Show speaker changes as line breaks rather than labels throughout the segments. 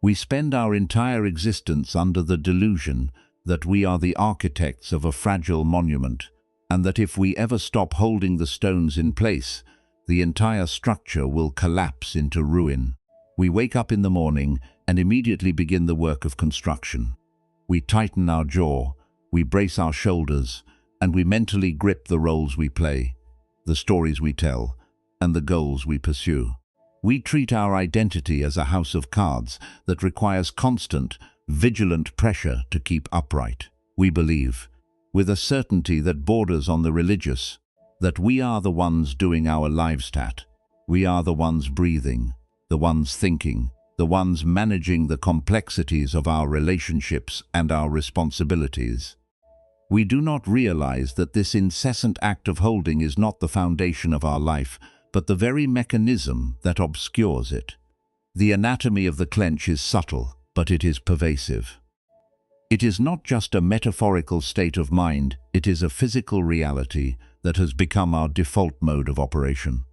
We spend our entire existence under the delusion that we are the architects of a fragile monument, and that if we ever stop holding the stones in place, the entire structure will collapse into ruin. We wake up in the morning and immediately begin the work of construction. We tighten our jaw, we brace our shoulders, and we mentally grip the roles we play, the stories we tell, and the goals we pursue. We treat our identity as a house of cards that requires constant, vigilant pressure to keep upright. We believe, with a certainty that borders on the religious, that we are the ones doing our lives stat. We are the ones breathing, the ones thinking, the ones managing the complexities of our relationships and our responsibilities. We do not realize that this incessant act of holding is not the foundation of our life, but the very mechanism that obscures it. The anatomy of the clench is subtle, but it is pervasive. It is not just a metaphorical state of mind, it is a physical reality that has become our default mode of operation.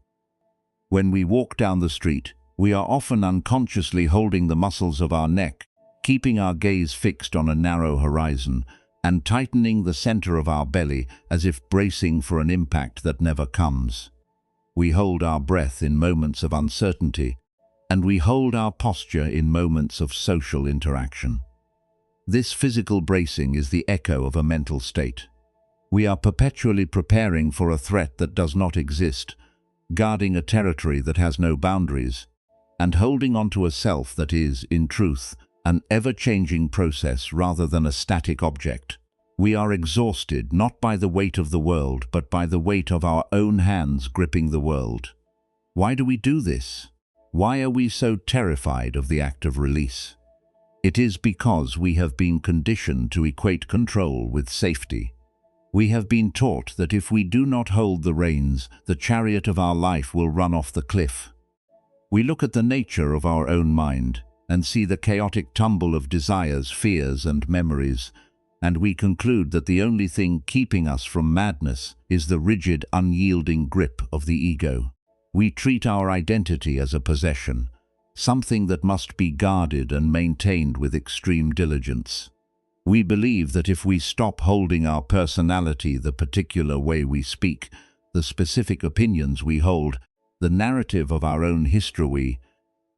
When we walk down the street, we are often unconsciously holding the muscles of our neck, keeping our gaze fixed on a narrow horizon, and tightening the center of our belly as if bracing for an impact that never comes. We hold our breath in moments of uncertainty, and we hold our posture in moments of social interaction. This physical bracing is the echo of a mental state. We are perpetually preparing for a threat that does not exist, guarding a territory that has no boundaries, and holding on to a self that is, in truth, an ever-changing process rather than a static object. We are exhausted not by the weight of the world, but by the weight of our own hands gripping the world. Why do we do this? Why are we so terrified of the act of release? It is because we have been conditioned to equate control with safety. We have been taught that if we do not hold the reins, the chariot of our life will run off the cliff. We look at the nature of our own mind and see the chaotic tumble of desires, fears, and memories, and we conclude that the only thing keeping us from madness is the rigid, unyielding grip of the ego. We treat our identity as a possession, something that must be guarded and maintained with extreme diligence. We believe that if we stop holding our personality, the particular way we speak, the specific opinions we hold, the narrative of our own history,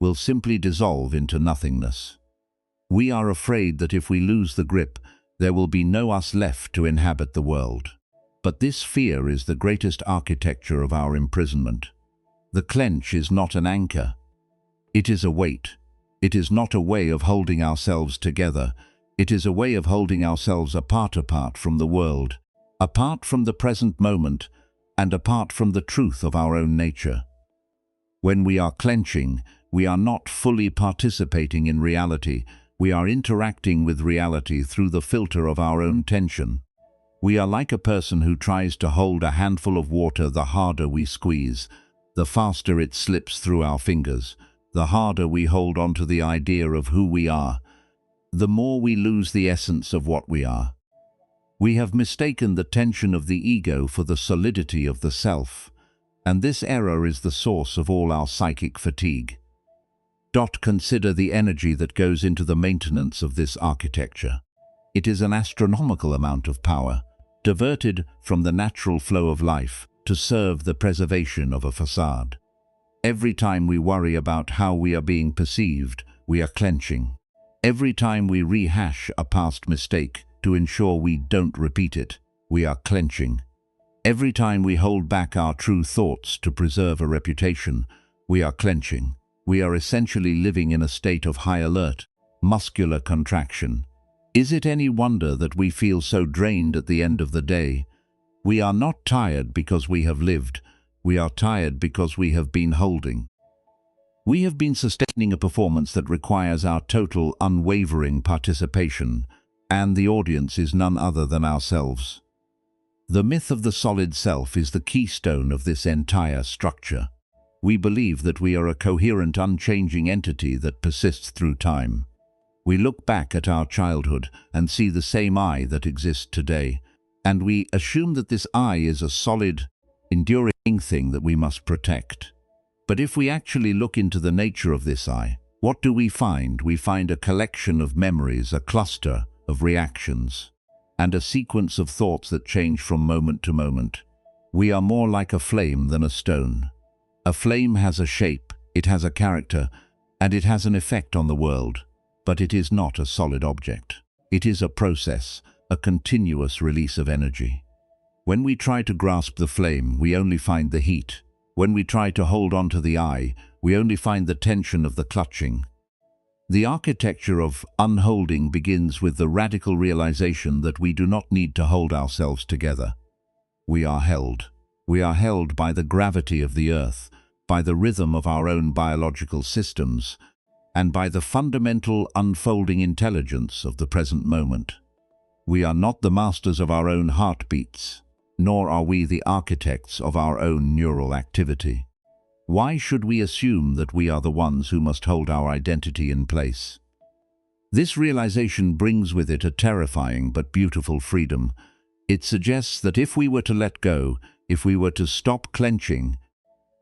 will simply dissolve into nothingness. We are afraid that if we lose the grip, there will be no us left to inhabit the world. But this fear is the greatest architecture of our imprisonment. The clench is not an anchor. It is a weight. It is not a way of holding ourselves together. It is a way of holding ourselves apart from the world, apart from the present moment, and apart from the truth of our own nature. When we are clenching, we are not fully participating in reality. We are interacting with reality through the filter of our own tension. We are like a person who tries to hold a handful of water. The harder we squeeze, the faster it slips through our fingers. The harder we hold on to the idea of who we are, the more we lose the essence of what we are. We have mistaken the tension of the ego for the solidity of the self, and this error is the source of all our psychic fatigue. Consider the energy that goes into the maintenance of this architecture. It is an astronomical amount of power, diverted from the natural flow of life to serve the preservation of a facade. Every time we worry about how we are being perceived, we are clenching. Every time we rehash a past mistake to ensure we don't repeat it, we are clenching. Every time we hold back our true thoughts to preserve a reputation, we are clenching. We are essentially living in a state of high alert, muscular contraction. Is it any wonder that we feel so drained at the end of the day? We are not tired because we have lived. We are tired because we have been holding. We have been sustaining a performance that requires our total, unwavering participation, and the audience is none other than ourselves. The myth of the solid self is the keystone of this entire structure. We believe that we are a coherent, unchanging entity that persists through time. We look back at our childhood and see the same I that exists today, and we assume that this I is a solid, enduring thing that we must protect. But if we actually look into the nature of this I, What do we find? We find a collection of memories, a cluster of reactions, and a sequence of thoughts that change from moment to moment. We are more like a flame than a stone. A flame has a shape, it has a character, and it has an effect on the world, but it is not a solid object. It is a process, a continuous release of energy. When we try to grasp the flame, we only find the heat. When we try to hold on to the eye, we only find the tension of the clutching. The architecture of unholding begins with the radical realization that we do not need to hold ourselves together. We are held. We are held by the gravity of the earth, by the rhythm of our own biological systems, and by the fundamental unfolding intelligence of the present moment. We are not the masters of our own heartbeats, nor are we the architects of our own neural activity. Why should we assume that we are the ones who must hold our identity in place? This realization brings with it a terrifying but beautiful freedom. It suggests that if we were to let go, if we were to stop clenching,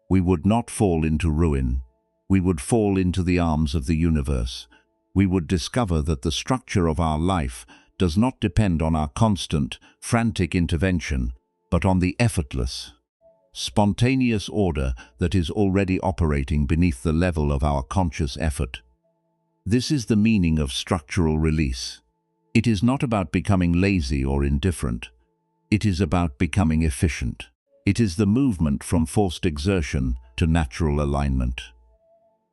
we would not fall into ruin. We would fall into the arms of the universe. We would discover that the structure of our life does not depend on our constant, frantic intervention, but on the effortless, spontaneous order that is already operating beneath the level of our conscious effort. This is the meaning of structural release. It is not about becoming lazy or indifferent. It is about becoming efficient. It is the movement from forced exertion to natural alignment.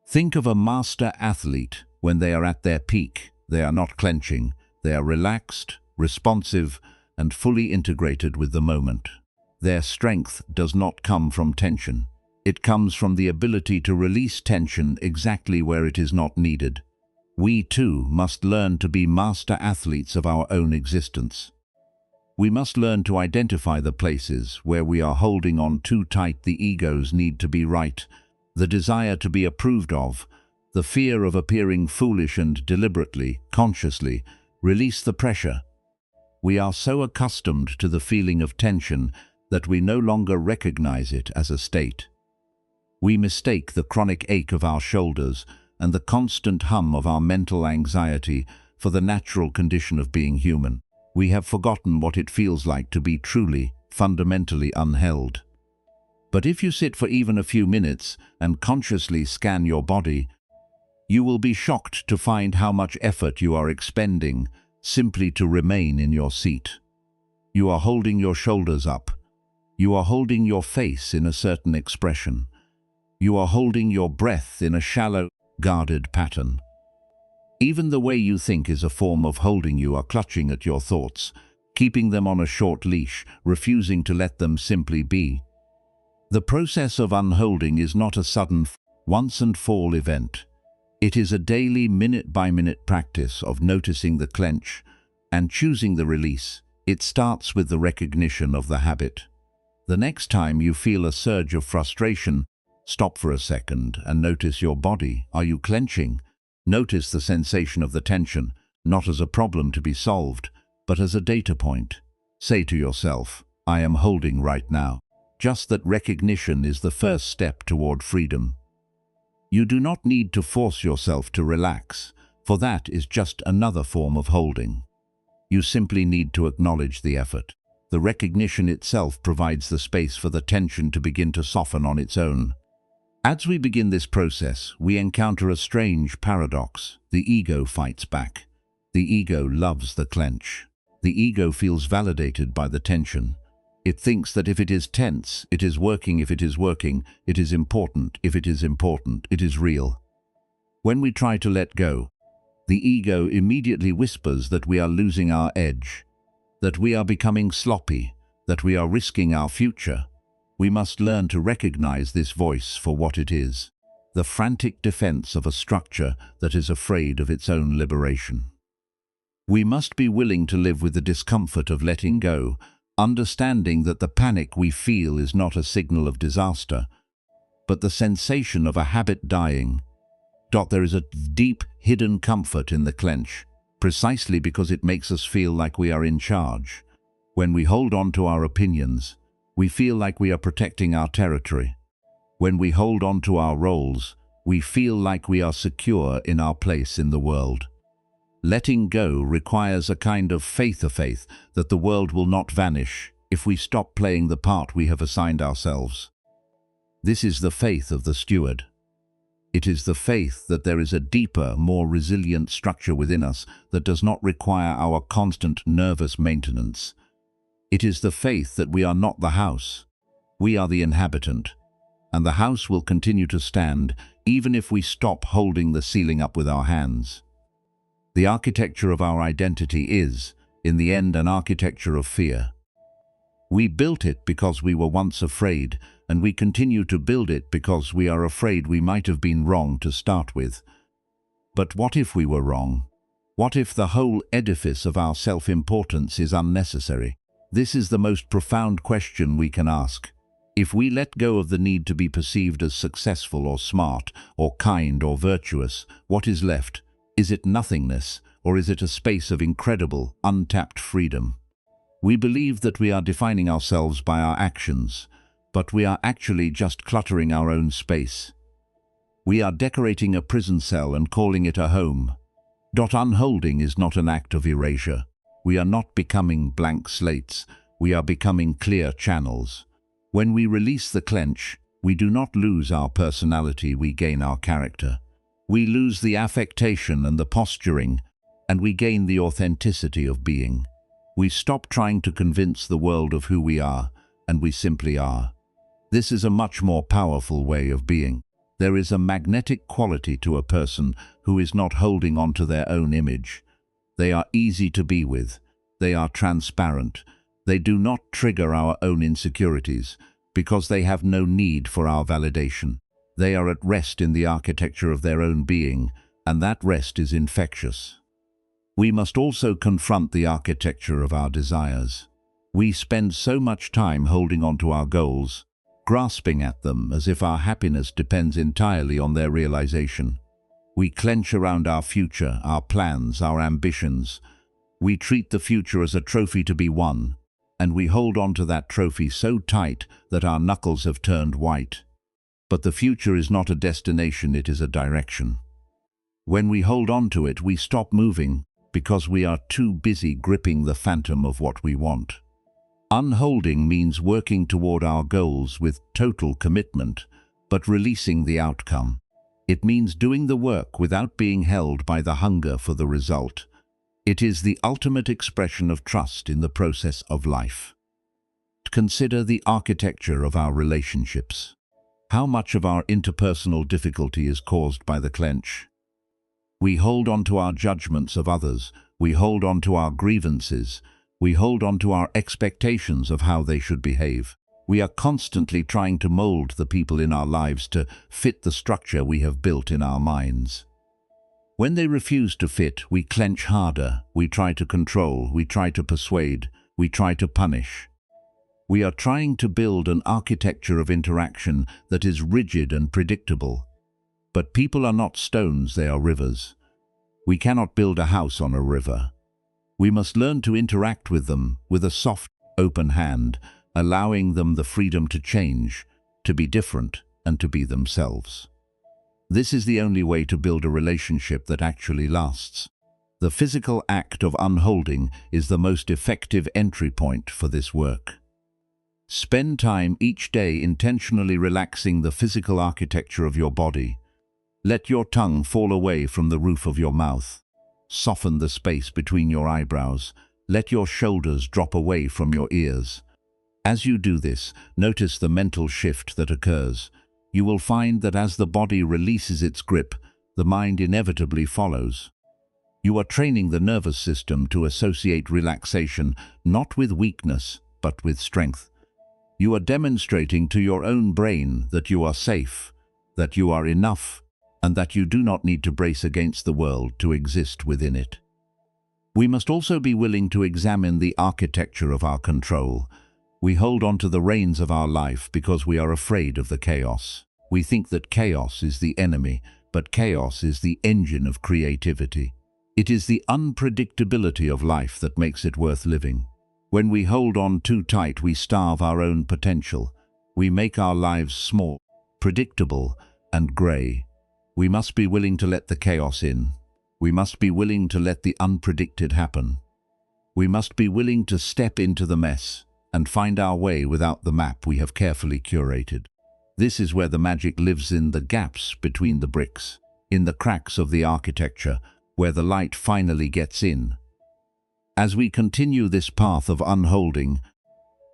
Think of a master athlete. When they are at their peak, they are not clenching. They are relaxed, responsive, and fully integrated with the moment. Their strength does not come from tension. It comes from the ability to release tension exactly where it is not needed. We too must learn to be master athletes of our own existence. We must learn to identify the places where we are holding on too tight. The ego's need to be right, the desire to be approved of, the fear of appearing foolish, and deliberately, consciously, release the pressure. We are so accustomed to the feeling of tension that we no longer recognize it as a state. We mistake the chronic ache of our shoulders and the constant hum of our mental anxiety for the natural condition of being human. We have forgotten what it feels like to be truly, fundamentally unheld. But if you sit for even a few minutes and consciously scan your body, you will be shocked to find how much effort you are expending simply to remain in your seat. You are holding your shoulders up. You are holding your face in a certain expression. You are holding your breath in a shallow, guarded pattern. Even the way you think is a form of holding. You are clutching at your thoughts, keeping them on a short leash, refusing to let them simply be. The process of unholding is not a sudden, once-and-for-all event. It is a daily, minute-by-minute practice of noticing the clench and choosing the release. It starts with the recognition of the habit. The next time you feel a surge of frustration, stop for a second and notice your body. Are you clenching? Notice the sensation of the tension, not as a problem to be solved, but as a data point. Say to yourself, I am holding right now. Just that recognition is the first step toward freedom. You do not need to force yourself to relax, for that is just another form of holding. You simply need to acknowledge the effort. The recognition itself provides the space for the tension to begin to soften on its own. As we begin this process, we encounter a strange paradox. The ego fights back. The ego loves the clench. The ego feels validated by the tension. It thinks that if it is tense, it is working. If it is working, it is important. If it is important, it is real. When we try to let go, the ego immediately whispers that we are losing our edge, that we are becoming sloppy, that we are risking our future. We must learn to recognize this voice for what it is, the frantic defense of a structure that is afraid of its own liberation. We must be willing to live with the discomfort of letting go, understanding that the panic we feel is not a signal of disaster, but the sensation of a habit dying. There is a deep, hidden comfort in the clench, precisely because it makes us feel like we are in charge. When we hold on to our opinions, we feel like we are protecting our territory. When we hold on to our roles, We feel like we are secure in our place in the world. Letting go requires a kind of faith that the world will not vanish if we stop playing the part we have assigned ourselves. This is the faith of the steward. It is the faith that there is a deeper, more resilient structure within us that does not require our constant nervous maintenance. It is the faith that we are not the house. We are the inhabitant, and the house will continue to stand even if we stop holding the ceiling up with our hands. The architecture of our identity is, in the end, an architecture of fear. We built it because we were once afraid, and we continue to build it because we are afraid we might have been wrong to start with. But what if we were wrong? What if the whole edifice of our self-importance is unnecessary? This is the most profound question we can ask. If we let go of the need to be perceived as successful or smart or kind or virtuous, what is left? Is it nothingness, or is it a space of incredible, untapped freedom? We believe that we are defining ourselves by our actions, but we are actually just cluttering our own space. We are decorating a prison cell and calling it a home. Unholding is not an act of erasure. We are not becoming blank slates. We are becoming clear channels. When we release the clench, we do not lose our personality, we gain our character. We lose the affectation and the posturing, and we gain the authenticity of being. We stop trying to convince the world of who we are, and we simply are. This is a much more powerful way of being. There is a magnetic quality to a person who is not holding on to their own image. They are easy to be with. They are transparent. They do not trigger our own insecurities because they have no need for our validation. They are at rest in the architecture of their own being, and that rest is infectious. We must also confront the architecture of our desires. We spend so much time holding on to our goals, grasping at them as if our happiness depends entirely on their realization. We clench around our future, our plans, our ambitions. We treat the future as a trophy to be won, and we hold on to that trophy so tight that our knuckles have turned white. But the future is not a destination, it is a direction. When we hold on to it, we stop moving because we are too busy gripping the phantom of what we want. Unholding means working toward our goals with total commitment, but releasing the outcome. It means doing the work without being held by the hunger for the result. It is the ultimate expression of trust in the process of life. Consider the architecture of our relationships. How much of our interpersonal difficulty is caused by the clench? We hold on to our judgments of others. We hold on to our grievances. We hold on to our expectations of how they should behave. We are constantly trying to mold the people in our lives to fit the structure we have built in our minds. When they refuse to fit, we clench harder. We try to control. We try to persuade. We try to punish. We are trying to build an architecture of interaction that is rigid and predictable. But people are not stones, they are rivers. We cannot build a house on a river. We must learn to interact with them with a soft, open hand, allowing them the freedom to change, to be different, and to be themselves. This is the only way to build a relationship that actually lasts. The physical act of unholding is the most effective entry point for this work. Spend time each day intentionally relaxing the physical architecture of your body. Let your tongue fall away from the roof of your mouth. Soften the space between your eyebrows. Let your shoulders drop away from your ears. As you do this, notice the mental shift that occurs. You will find that as the body releases its grip, the mind inevitably follows. You are training the nervous system to associate relaxation not with weakness, but with strength. You are demonstrating to your own brain that you are safe, that you are enough, and that you do not need to brace against the world to exist within it. We must also be willing to examine the architecture of our control. We hold on to the reins of our life because we are afraid of the chaos. We think that chaos is the enemy, but chaos is the engine of creativity. It is the unpredictability of life that makes it worth living. When we hold on too tight, we starve our own potential. We make our lives small, predictable, and grey. We must be willing to let the chaos in. We must be willing to let the unpredicted happen. We must be willing to step into the mess and find our way without the map we have carefully curated. This is where the magic lives, in the gaps between the bricks, in the cracks of the architecture, where the light finally gets in. As we continue this path of unholding,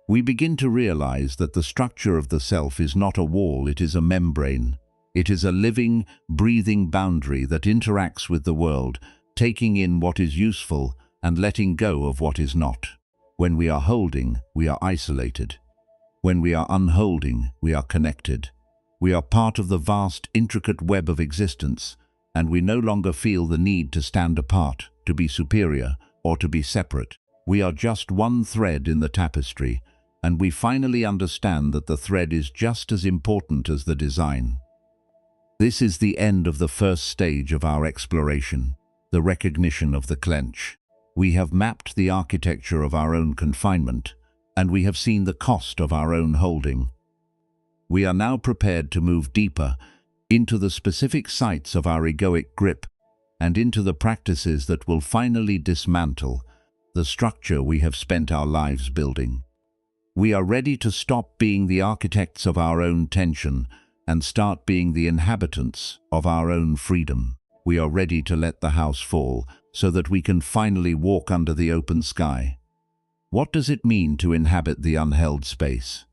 we begin to realize that the structure of the self is not a wall, it is a membrane. It is a living, breathing boundary that interacts with the world, taking in what is useful and letting go of what is not. When we are holding, we are isolated. When we are unholding, we are connected. We are part of the vast, intricate web of existence, and we no longer feel the need to stand apart, to be superior, or to be separate. We are just one thread in the tapestry, and we finally understand that the thread is just as important as the design. This is the end of the first stage of our exploration, the recognition of the clench. We have mapped the architecture of our own confinement, and we have seen the cost of our own holding. We are now prepared to move deeper into the specific sites of our egoic grip and into the practices that will finally dismantle the structure we have spent our lives building. We are ready to stop being the architects of our own tension and start being the inhabitants of our own freedom. We are ready to let the house fall so that we can finally walk under the open sky. What does it mean to inhabit the unheld space?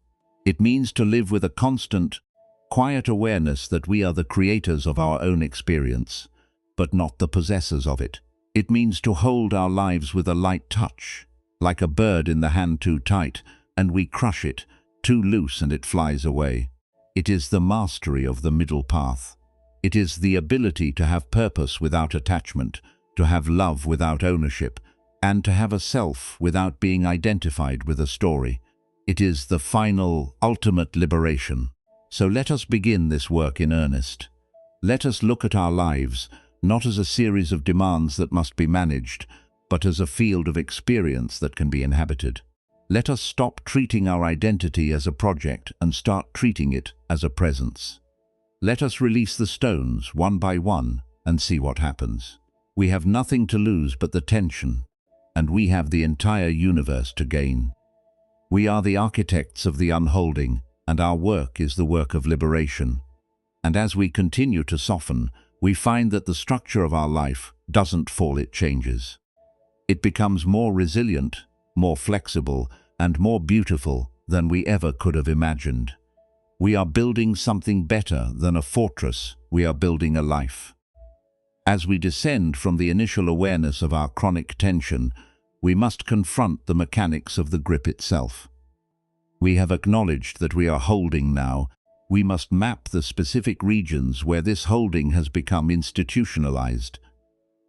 It means to live with a constant, quiet awareness that we are the creators of our own experience, but not the possessors of it. It means to hold our lives with a light touch, like a bird in the hand too tight, and we crush it, too loose and it flies away. It is the mastery of the middle path. It is the ability to have purpose without attachment, to have love without ownership, and to have a self without being identified with a story. It is the final, ultimate liberation. So let us begin this work in earnest. Let us look at our lives, not as a series of demands that must be managed, but as a field of experience that can be inhabited. Let us stop treating our identity as a project and start treating it as a presence. Let us release the stones one by one and see what happens. We have nothing to lose but the tension, and we have the entire universe to gain. We are the architects of the unholding, and our work is the work of liberation. And as we continue to soften, we find that the structure of our life doesn't fall, it changes. It becomes more resilient, more flexible, and more beautiful than we ever could have imagined. We are building something better than a fortress, we are building a life. As we descend from the initial awareness of our chronic tension, we must confront the mechanics of the grip itself. We have acknowledged that we are holding now. We must map the specific regions where this holding has become institutionalized.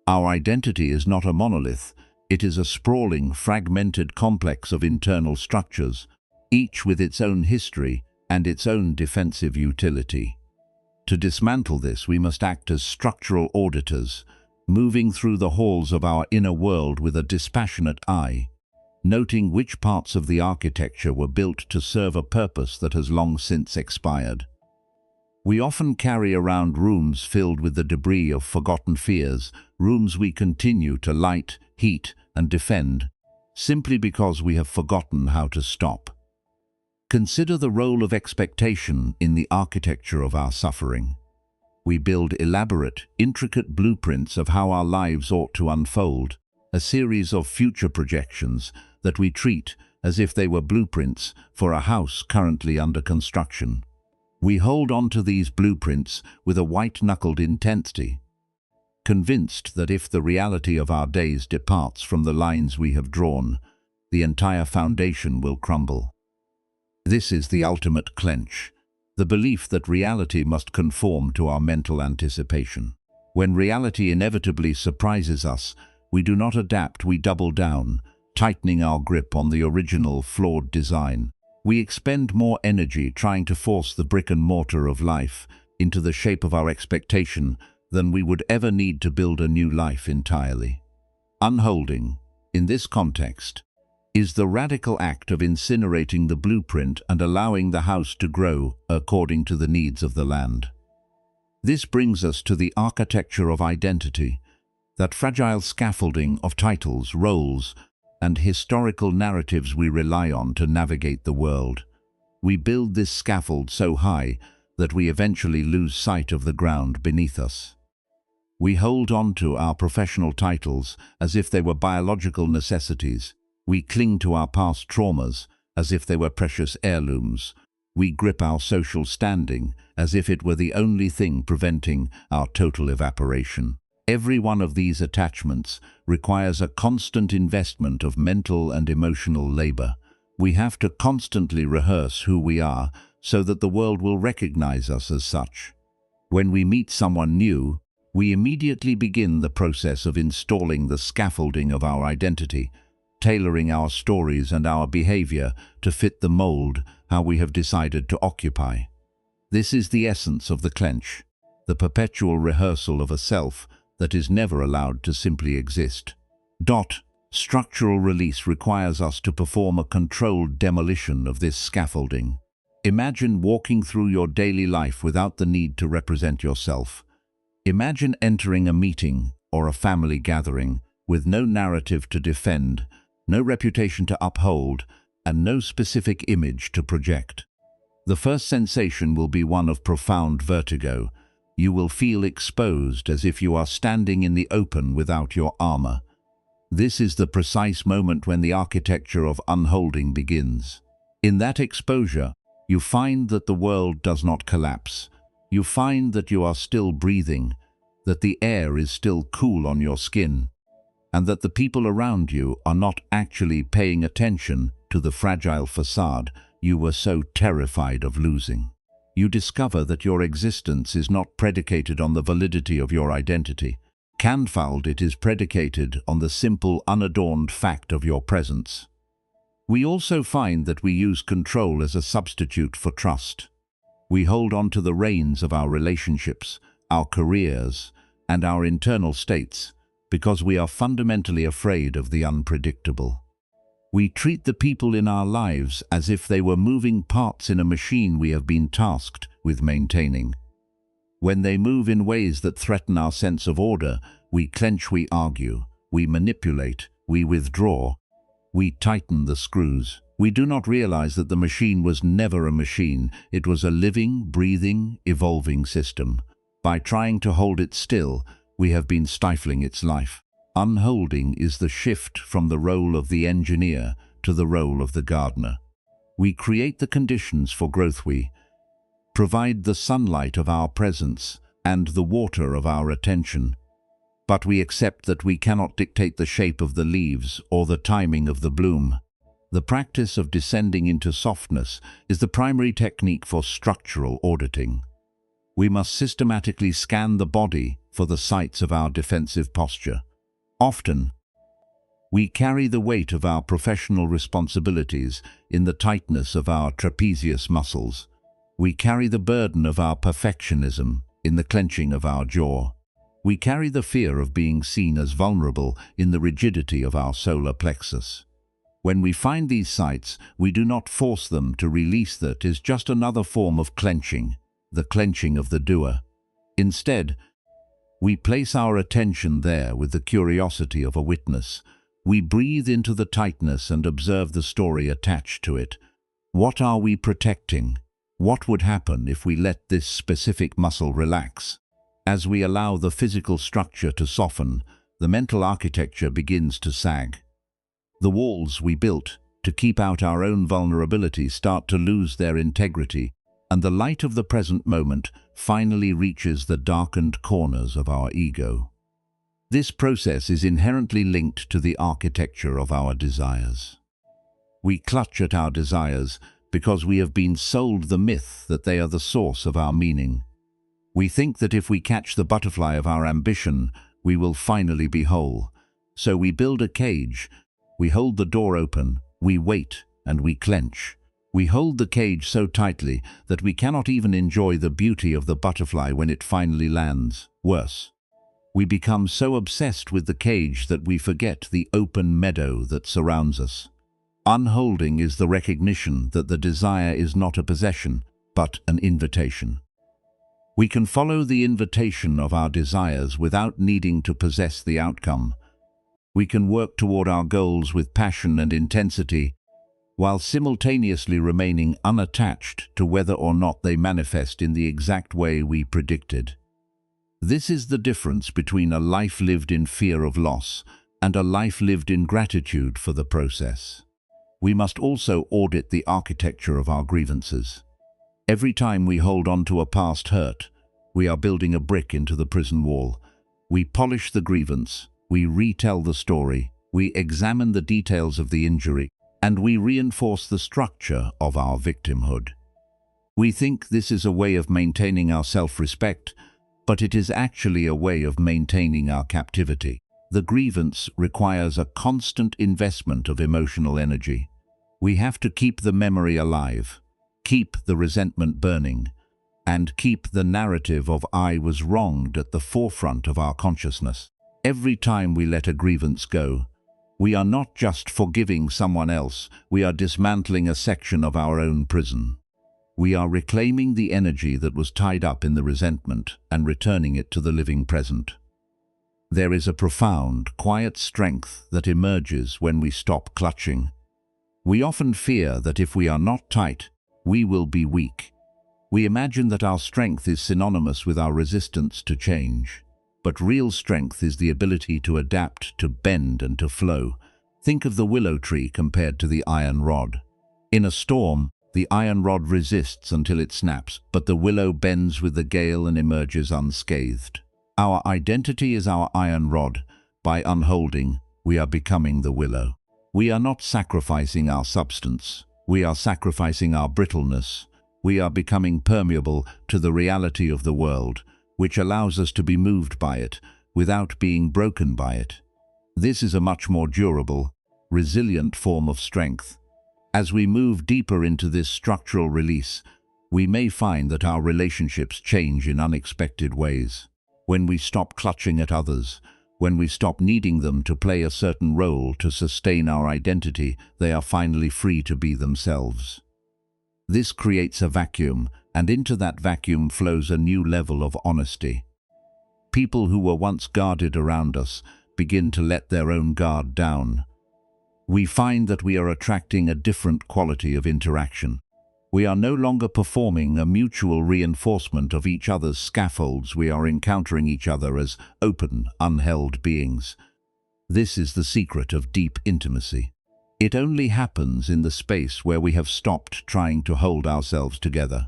Our identity is not a monolith. It is a sprawling, fragmented complex of internal structures, each with its own history and its own defensive utility. To dismantle this, we must act as structural auditors, moving through the halls of our inner world with a dispassionate eye, noting which parts of the architecture were built to serve a purpose that has long since expired. We often carry around rooms filled with the debris of forgotten fears, rooms we continue to light, heat, and defend, simply because we have forgotten how to stop. Consider the role of expectation in the architecture of our suffering. We build elaborate, intricate blueprints of how our lives ought to unfold, a series of future projections that we treat as if they were blueprints for a house currently under construction. We hold on to these blueprints with a white-knuckled intensity, convinced that if the reality of our days departs from the lines we have drawn, the entire foundation will crumble. This is the ultimate clench, the belief that reality must conform to our mental anticipation. When reality inevitably surprises us, we do not adapt, we double down, tightening our grip on the original, flawed design. We expend more energy trying to force the brick and mortar of life into the shape of our expectation than we would ever need to build a new life entirely. Unholding, in this context, is the radical act of incinerating the blueprint and allowing the house to grow according to the needs of the land. This brings us to the architecture of identity, that fragile scaffolding of titles, roles, and historical narratives we rely on to navigate the world. We build this scaffold so high that we eventually lose sight of the ground beneath us. We hold on to our professional titles as if they were biological necessities. We cling to our past traumas as if they were precious heirlooms. We grip our social standing as if it were the only thing preventing our total evaporation. Every one of these attachments requires a constant investment of mental and emotional labor. We have to constantly rehearse who we are so that the world will recognize us as such. When we meet someone new, we immediately begin the process of installing the scaffolding of our identity, tailoring our stories and our behavior to fit the mold how we have decided to occupy. This is the essence of the clench, the perpetual rehearsal of a self that is never allowed to simply exist. Structural release requires us to perform a controlled demolition of this scaffolding. Imagine walking through your daily life without the need to represent yourself. Imagine entering a meeting or a family gathering with no narrative to defend, no reputation to uphold, and no specific image to project. The first sensation will be one of profound vertigo. You will feel exposed as if you are standing in the open without your armor. This is the precise moment when the architecture of unholding begins. In that exposure, you find that the world does not collapse. You find that you are still breathing, that the air is still cool on your skin, and that the people around you are not actually paying attention to the fragile facade you were so terrified of losing. You discover that your existence is not predicated on the validity of your identity. Canfold, it is predicated on the simple, unadorned fact of your presence. We also find that we use control as a substitute for trust. We hold on to the reins of our relationships, our careers, and our internal states because we are fundamentally afraid of the unpredictable. We treat the people in our lives as if they were moving parts in a machine we have been tasked with maintaining. When they move in ways that threaten our sense of order, we clench, we argue, we manipulate, we withdraw, we tighten the screws. We do not realize that the machine was never a machine. It was a living, breathing, evolving system. By trying to hold it still, we have been stifling its life. Unholding is the shift from the role of the engineer to the role of the gardener. We create the conditions for growth. We provide the sunlight of our presence and the water of our attention. But we accept that we cannot dictate the shape of the leaves or the timing of the bloom. The practice of descending into softness is the primary technique for structural auditing. We must systematically scan the body for the sites of our defensive posture. Often, we carry the weight of our professional responsibilities in the tightness of our trapezius muscles. We carry the burden of our perfectionism in the clenching of our jaw. We carry the fear of being seen as vulnerable in the rigidity of our solar plexus. When we find these sites, we do not force them to release. That is just another form of clenching, the clenching of the doer. Instead, we place our attention there with the curiosity of a witness. We breathe into the tightness and observe the story attached to it. What are we protecting? What would happen if we let this specific muscle relax? As we allow the physical structure to soften, the mental architecture begins to sag. The walls we built to keep out our own vulnerability start to lose their integrity, and the light of the present moment finally reaches the darkened corners of our ego. This process is inherently linked to the architecture of our desires. We clutch at our desires because we have been sold the myth that they are the source of our meaning. We think that if we catch the butterfly of our ambition, we will finally be whole. So we build a cage, we hold the door open, we wait, and we clench. We hold the cage so tightly that we cannot even enjoy the beauty of the butterfly when it finally lands. Worse, we become so obsessed with the cage that we forget the open meadow that surrounds us. Unholding is the recognition that the desire is not a possession, but an invitation. We can follow the invitation of our desires without needing to possess the outcome. We can work toward our goals with passion and intensity, while simultaneously remaining unattached to whether or not they manifest in the exact way we predicted. This is the difference between a life lived in fear of loss and a life lived in gratitude for the process. We must also audit the architecture of our grievances. Every time we hold on to a past hurt, we are building a brick into the prison wall. We polish the grievance, we retell the story, we examine the details of the injury, and we reinforce the structure of our victimhood. We think this is a way of maintaining our self-respect, but it is actually a way of maintaining our captivity. The grievance requires a constant investment of emotional energy. We have to keep the memory alive, keep the resentment burning, and keep the narrative of "I was wronged" at the forefront of our consciousness. Every time we let a grievance go, we are not just forgiving someone else, we are dismantling a section of our own prison. We are reclaiming the energy that was tied up in the resentment and returning it to the living present. There is a profound, quiet strength that emerges when we stop clutching. We often fear that if we are not tight, we will be weak. We imagine that our strength is synonymous with our resistance to change. But real strength is the ability to adapt, to bend, and to flow. Think of the willow tree compared to the iron rod. In a storm, the iron rod resists until it snaps, but the willow bends with the gale and emerges unscathed. Our identity is our iron rod. By unholding, we are becoming the willow. We are not sacrificing our substance. We are sacrificing our brittleness. We are becoming permeable to the reality of the world, which allows us to be moved by it without being broken by it. This is a much more durable, resilient form of strength. As we move deeper into this structural release, we may find that our relationships change in unexpected ways. When we stop clutching at others, when we stop needing them to play a certain role to sustain our identity, they are finally free to be themselves. This creates a vacuum, and into that vacuum flows a new level of honesty. People who were once guarded around us begin to let their own guard down. We find that we are attracting a different quality of interaction. We are no longer performing a mutual reinforcement of each other's scaffolds. We are encountering each other as open, unheld beings. This is the secret of deep intimacy. It only happens in the space where we have stopped trying to hold ourselves together.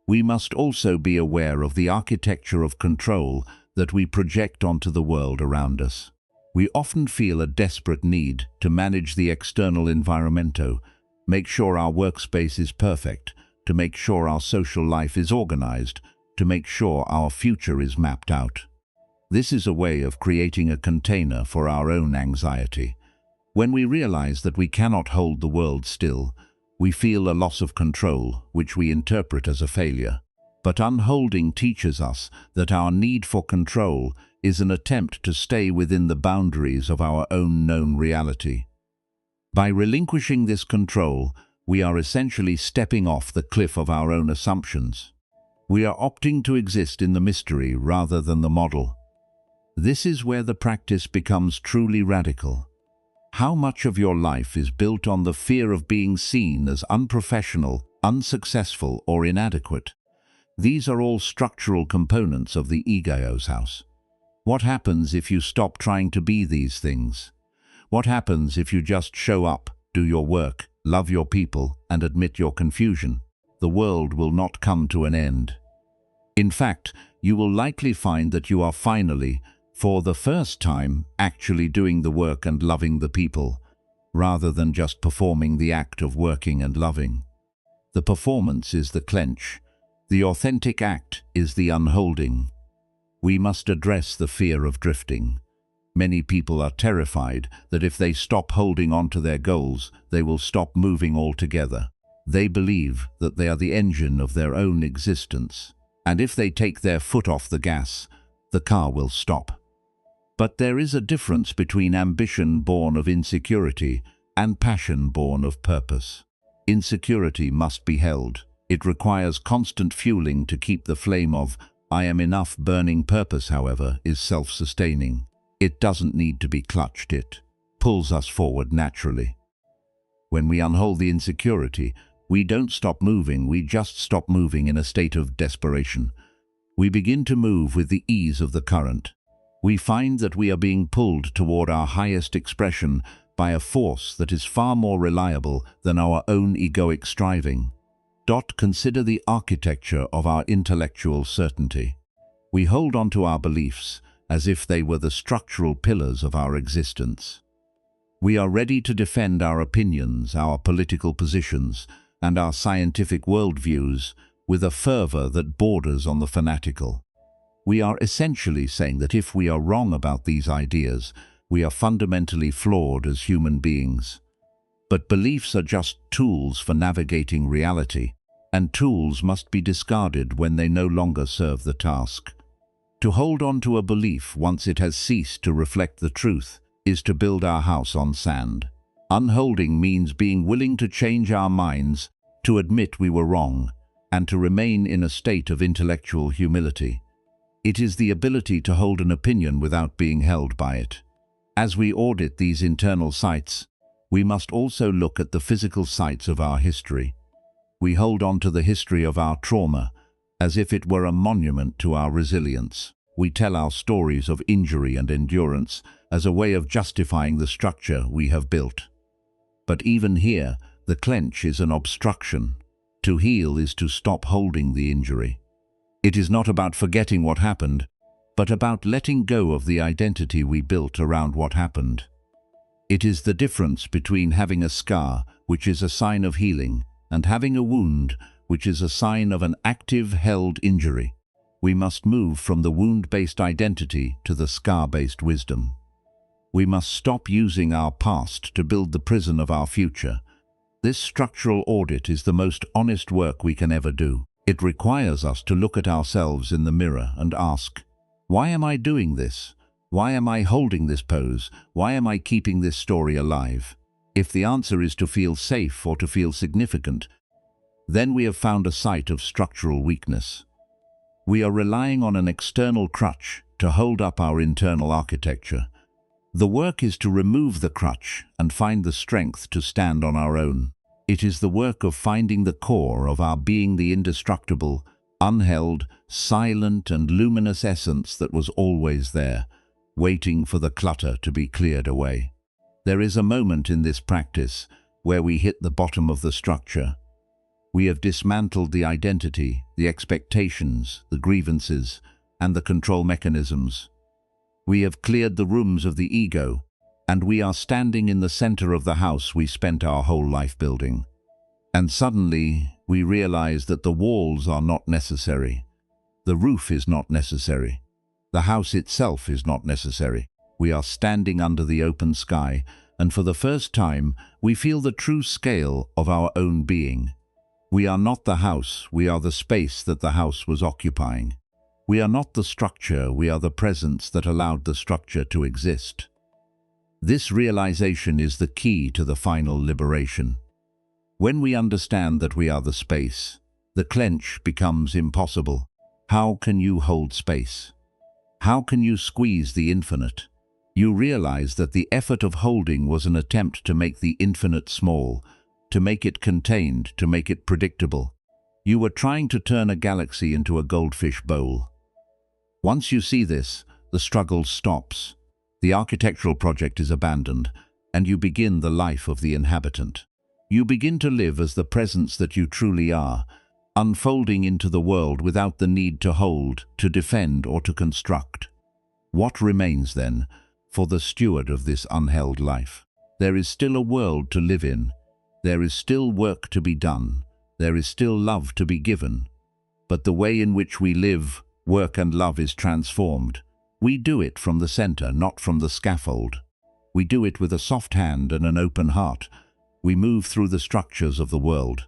We must also be aware of the architecture of control that we project onto the world around us. We often feel a desperate need to manage the external environmento, make sure our workspace is perfect, to make sure our social life is organized, to make sure our future is mapped out. This is a way of creating a container for our own anxiety. When we realize that we cannot hold the world still, we feel a loss of control, which we interpret as a failure. But unholding teaches us that our need for control is an attempt to stay within the boundaries of our own known reality. By relinquishing this control, we are essentially stepping off the cliff of our own assumptions. We are opting to exist in the mystery rather than the model. This is where the practice becomes truly radical. How much of your life is built on the fear of being seen as unprofessional, unsuccessful, or inadequate? These are all structural components of the ego's house. What happens if you stop trying to be these things? What happens if you just show up, do your work, love your people, and admit your confusion? The world will not come to an end. In fact, you will likely find that you are finally, for the first time, actually doing the work and loving the people, rather than just performing the act of working and loving. The performance is the clench. The authentic act is the unholding. We must address the fear of drifting. Many people are terrified that if they stop holding on to their goals, they will stop moving altogether. They believe that they are the engine of their own existence, and if they take their foot off the gas, the car will stop. But there is a difference between ambition born of insecurity and passion born of purpose. Insecurity must be held. It requires constant fueling to keep the flame of "I am enough" burning. Purpose, however, is self-sustaining. It doesn't need to be clutched. It pulls us forward naturally. When we unhold the insecurity, we don't stop moving, we just stop moving in a state of desperation. We begin to move with the ease of the current. We find that we are being pulled toward our highest expression by a force that is far more reliable than our own egoic striving. Consider the architecture of our intellectual certainty. We hold on to our beliefs as if they were the structural pillars of our existence. We are ready to defend our opinions, our political positions, and our scientific worldviews with a fervor that borders on the fanatical. We are essentially saying that if we are wrong about these ideas, we are fundamentally flawed as human beings. But beliefs are just tools for navigating reality, and tools must be discarded when they no longer serve the task. To hold on to a belief once it has ceased to reflect the truth is to build our house on sand. Unholding means being willing to change our minds, to admit we were wrong, and to remain in a state of intellectual humility. It is the ability to hold an opinion without being held by it. As we audit these internal sites, we must also look at the physical sites of our history. We hold on to the history of our trauma as if it were a monument to our resilience. We tell our stories of injury and endurance as a way of justifying the structure we have built. But even here, the clench is an obstruction. To heal is to stop holding the injury. It is not about forgetting what happened, but about letting go of the identity we built around what happened. It is the difference between having a scar, which is a sign of healing, and having a wound, which is a sign of an active, held injury. We must move from the wound-based identity to the scar-based wisdom. We must stop using our past to build the prison of our future. This structural audit is the most honest work we can ever do. It requires us to look at ourselves in the mirror and ask, why am I doing this? Why am I holding this pose? Why am I keeping this story alive? If the answer is to feel safe or to feel significant, then we have found a site of structural weakness. We are relying on an external crutch to hold up our internal architecture. The work is to remove the crutch and find the strength to stand on our own. It is the work of finding the core of our being, the indestructible, unheld, silent and luminous essence that was always there, waiting for the clutter to be cleared away. There is a moment in this practice where we hit the bottom of the structure. We have dismantled the identity, the expectations, the grievances, and the control mechanisms. We have cleared the rooms of the ego, and we are standing in the center of the house we spent our whole life building. And suddenly, we realize that the walls are not necessary. The roof is not necessary. The house itself is not necessary. We are standing under the open sky, and for the first time, we feel the true scale of our own being. We are not the house, we are the space that the house was occupying. We are not the structure, we are the presence that allowed the structure to exist. This realization is the key to the final liberation. When we understand that we are the space, the clench becomes impossible. How can you hold space? How can you squeeze the infinite? You realize that the effort of holding was an attempt to make the infinite small, to make it contained, to make it predictable. You were trying to turn a galaxy into a goldfish bowl. Once you see this, the struggle stops. The architectural project is abandoned, and you begin the life of the inhabitant. You begin to live as the presence that you truly are, unfolding into the world without the need to hold, to defend, or to construct. What remains then for the steward of this unheld life? There is still a world to live in. There is still work to be done. There is still love to be given. But the way in which we live, work and love is transformed. We do it from the center, not from the scaffold. We do it with a soft hand and an open heart. We move through the structures of the world,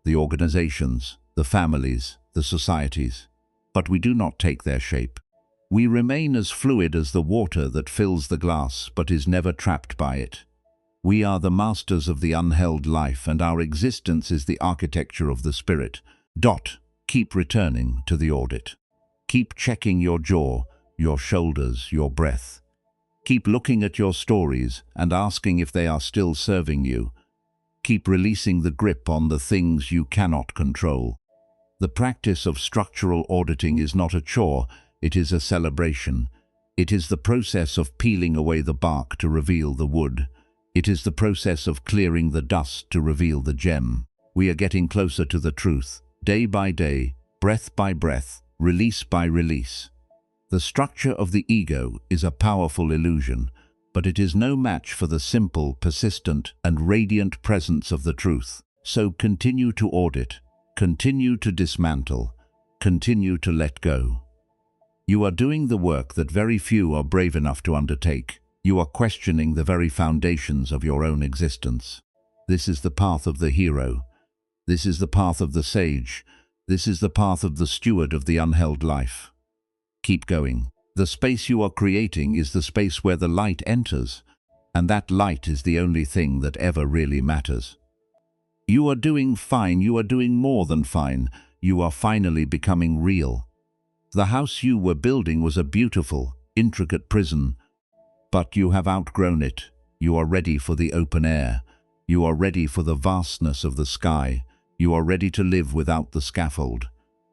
the organizations, the families, the societies, but we do not take their shape. We remain as fluid as the water that fills the glass but is never trapped by it. We are the masters of the unheld life, and our existence is the architecture of the spirit. Keep returning to the audit. Keep checking your jaw, your shoulders, your breath. Keep looking at your stories and asking if they are still serving you. Keep releasing the grip on the things you cannot control. The practice of structural auditing is not a chore, it is a celebration. It is the process of peeling away the bark to reveal the wood. It is the process of clearing the dust to reveal the gem. We are getting closer to the truth, day by day, breath by breath, release by release. The structure of the ego is a powerful illusion, but it is no match for the simple, persistent, and radiant presence of the truth. So continue to audit, continue to dismantle, continue to let go. You are doing the work that very few are brave enough to undertake. You are questioning the very foundations of your own existence. This is the path of the hero. This is the path of the sage. This is the path of the steward of the unheld life. Keep going. The space you are creating is the space where the light enters, and that light is the only thing that ever really matters. You are doing fine. You are doing more than fine. You are finally becoming real. The house you were building was a beautiful, intricate prison, but you have outgrown it. You are ready for the open air. You are ready for the vastness of the sky. You are ready to live without the scaffold.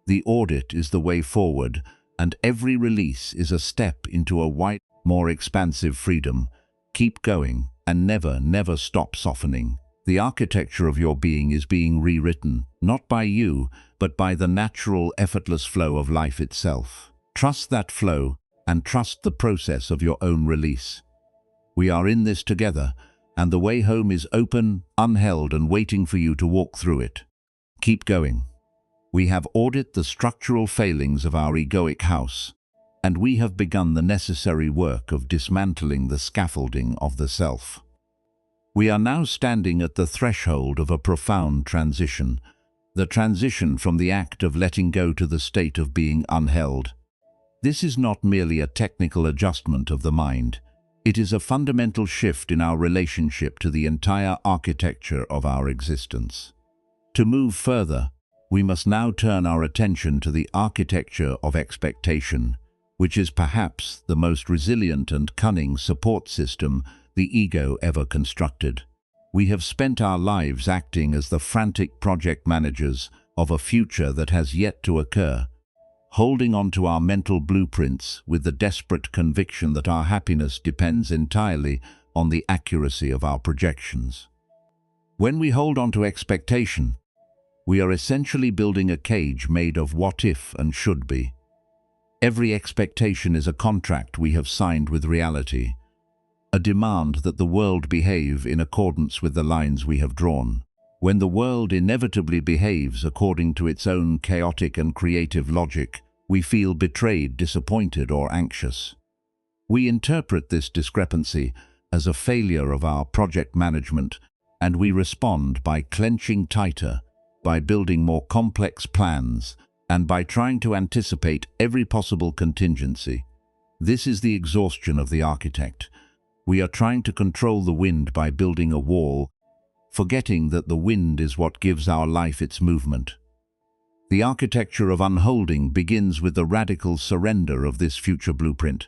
The audit is the way forward, and every release is a step into a white, more expansive freedom. Keep going, and never, never stop softening. The architecture of your being is being rewritten, not by you, but by the natural, effortless flow of life itself. Trust that flow, and trust the process of your own release. We are in this together, and the way home is open, unheld, and waiting for you to walk through it. Keep going. We have audited the structural failings of our egoic house, and we have begun the necessary work of dismantling the scaffolding of the self. We are now standing at the threshold of a profound transition, the transition from the act of letting go to the state of being unheld. This is not merely a technical adjustment of the mind. It is a fundamental shift in our relationship to the entire architecture of our existence. To move further, we must now turn our attention to the architecture of expectation, which is perhaps the most resilient and cunning support system the ego ever constructed. We have spent our lives acting as the frantic project managers of a future that has yet to occur, holding on to our mental blueprints with the desperate conviction that our happiness depends entirely on the accuracy of our projections. When we hold on to expectation, we are essentially building a cage made of what if and should be. Every expectation is a contract we have signed with reality, a demand that the world behave in accordance with the lines we have drawn. When the world inevitably behaves according to its own chaotic and creative logic, we feel betrayed, disappointed, or anxious. We interpret this discrepancy as a failure of our project management, and we respond by clenching tighter, by building more complex plans, and by trying to anticipate every possible contingency. This is the exhaustion of the architect. We are trying to control the wind by building a wall, forgetting that the wind is what gives our life its movement. The architecture of unholding begins with the radical surrender of this future blueprint.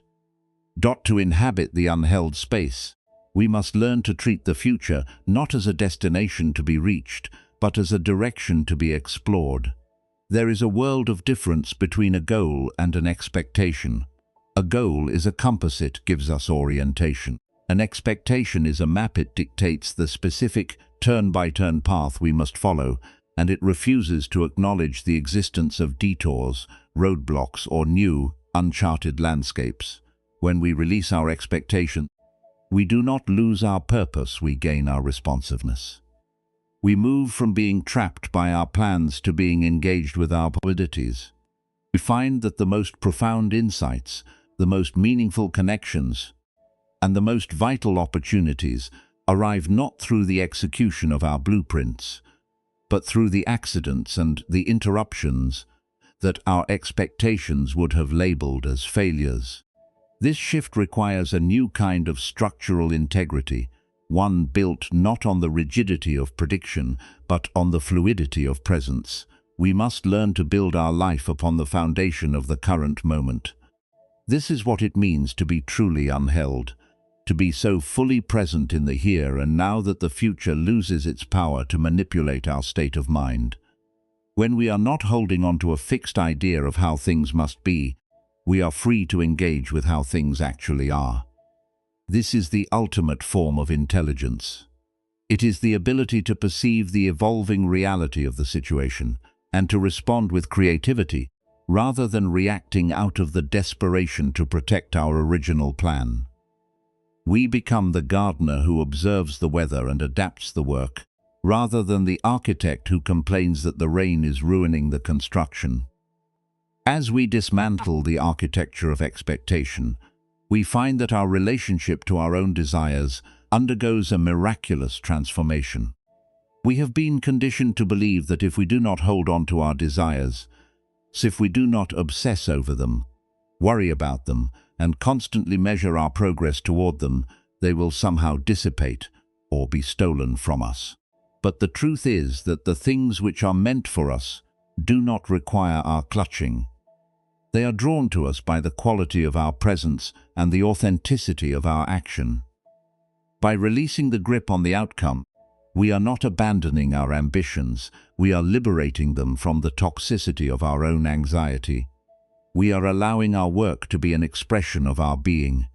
To inhabit the unheld space, we must learn to treat the future not as a destination to be reached, but as a direction to be explored. There is a world of difference between a goal and an expectation. A goal is a compass, it gives us orientation. An expectation is a map, it dictates the specific turn-by-turn path we must follow, and it refuses to acknowledge the existence of detours, roadblocks, or new, uncharted landscapes. When we release our expectation, we do not lose our purpose, we gain our responsiveness. We move from being trapped by our plans to being engaged with our possibilities. We find that the most profound insights, the most meaningful connections, and the most vital opportunities arrive not through the execution of our blueprints, but through the accidents and the interruptions that our expectations would have labeled as failures. This shift requires a new kind of structural integrity, one built not on the rigidity of prediction, but on the fluidity of presence. We must learn to build our life upon the foundation of the current moment. This is what it means to be truly unheld, to be so fully present in the here and now that the future loses its power to manipulate our state of mind. When we are not holding on to a fixed idea of how things must be, we are free to engage with how things actually are. This is the ultimate form of intelligence. It is the ability to perceive the evolving reality of the situation and to respond with creativity, rather than reacting out of the desperation to protect our original plan. We become the gardener who observes the weather and adapts the work, rather than the architect who complains that the rain is ruining the construction. As we dismantle the architecture of expectation, we find that our relationship to our own desires undergoes a miraculous transformation. We have been conditioned to believe that if we do not hold on to our desires, if we do not obsess over them, worry about them, and constantly measure our progress toward them, they will somehow dissipate or be stolen from us. But the truth is that the things which are meant for us do not require our clutching. They are drawn to us by the quality of our presence and the authenticity of our action. By releasing the grip on the outcome, we are not abandoning our ambitions, we are liberating them from the toxicity of our own anxiety. We are allowing our work to be an expression of our being,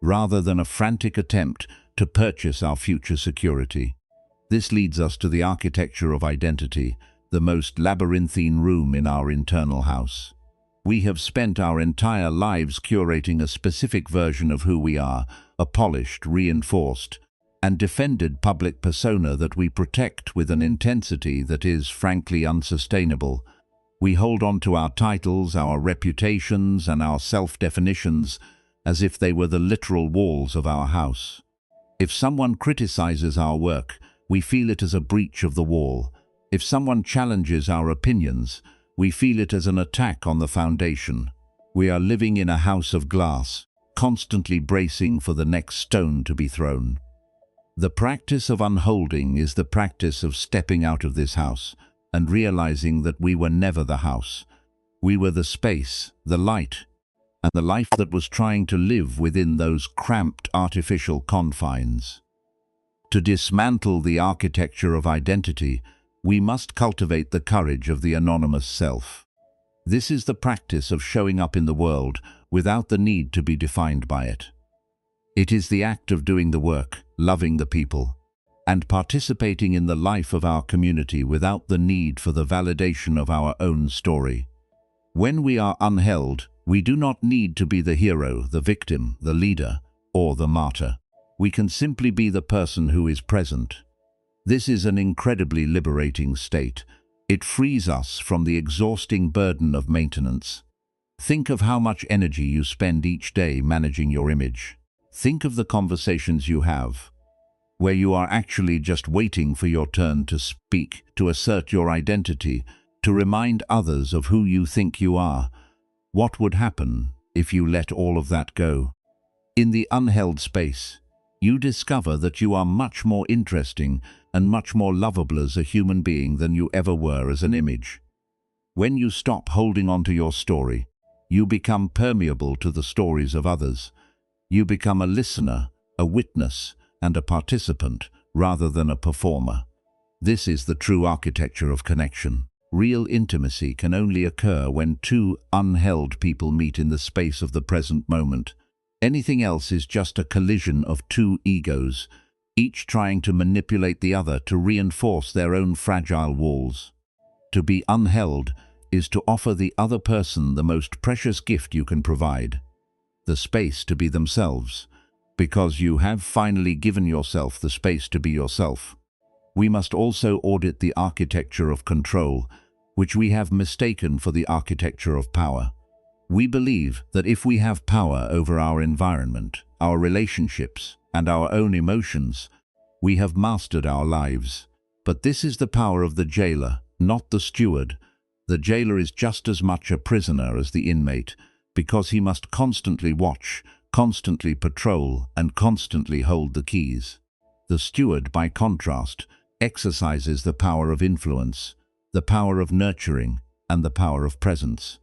rather than a frantic attempt to purchase our future security. This leads us to the architecture of identity, the most labyrinthine room in our internal house. We have spent our entire lives curating a specific version of who we are, a polished, reinforced, and defended public persona that we protect with an intensity that is, frankly, unsustainable. We hold on to our titles, our reputations, and our self-definitions as if they were the literal walls of our house. If someone criticizes our work, we feel it as a breach of the wall. If someone challenges our opinions, we feel it as an attack on the foundation. We are living in a house of glass, constantly bracing for the next stone to be thrown. The practice of unholding is the practice of stepping out of this house and realizing that we were never the house. We were the space, the light, and the life that was trying to live within those cramped artificial confines. To dismantle the architecture of identity, we must cultivate the courage of the anonymous self. This is the practice of showing up in the world without the need to be defined by it. It is the act of doing the work, loving the people, and participating in the life of our community without the need for the validation of our own story. When we are unheld, we do not need to be the hero, the victim, the leader, or the martyr. We can simply be the person who is present. This is an incredibly liberating state. It frees us from the exhausting burden of maintenance. Think of how much energy you spend each day managing your image. Think of the conversations you have, where you are actually just waiting for your turn to speak, to assert your identity, to remind others of who you think you are. What would happen if you let all of that go? In the unheld space, you discover that you are much more interesting and much more lovable as a human being than you ever were as an image. When you stop holding on to your story, you become permeable to the stories of others. You become a listener, a witness, and a participant, rather than a performer. This is the true architecture of connection. Real intimacy can only occur when two unheld people meet in the space of the present moment. Anything else is just a collision of two egos, each trying to manipulate the other to reinforce their own fragile walls. To be unheld is to offer the other person the most precious gift you can provide, the space to be themselves, because you have finally given yourself the space to be yourself. We must also audit the architecture of control, which we have mistaken for the architecture of power. We believe that if we have power over our environment, our relationships, and our own emotions, we have mastered our lives. But this is the power of the jailer, not the steward. The jailer is just as much a prisoner as the inmate, because he must constantly watch, constantly patrol, and constantly hold the keys. The steward, by contrast, exercises the power of influence, the power of nurturing, and the power of presence.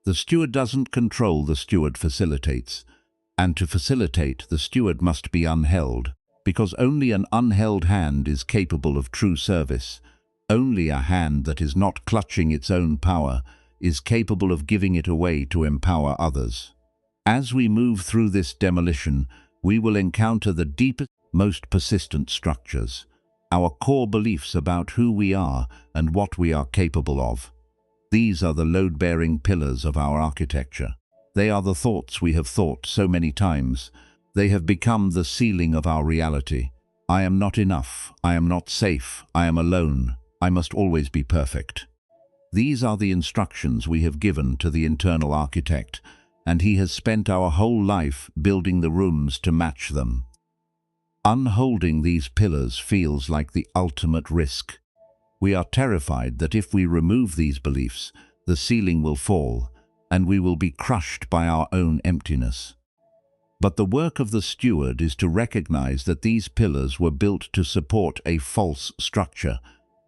The steward doesn't control, the steward facilitates. And to facilitate, the steward must be unheld, because only an unheld hand is capable of true service. Only a hand that is not clutching its own power is capable of giving it away to empower others. As we move through this demolition, we will encounter the deepest, most persistent structures, our core beliefs about who we are and what we are capable of. These are the load-bearing pillars of our architecture. They are the thoughts we have thought so many times. They have become the ceiling of our reality. I am not enough. I am not safe. I am alone. I must always be perfect. These are the instructions we have given to the internal architect, and he has spent our whole life building the rooms to match them. Unholding these pillars feels like the ultimate risk. We are terrified that if we remove these beliefs, the ceiling will fall, and we will be crushed by our own emptiness. But the work of the steward is to recognize that these pillars were built to support a false structure.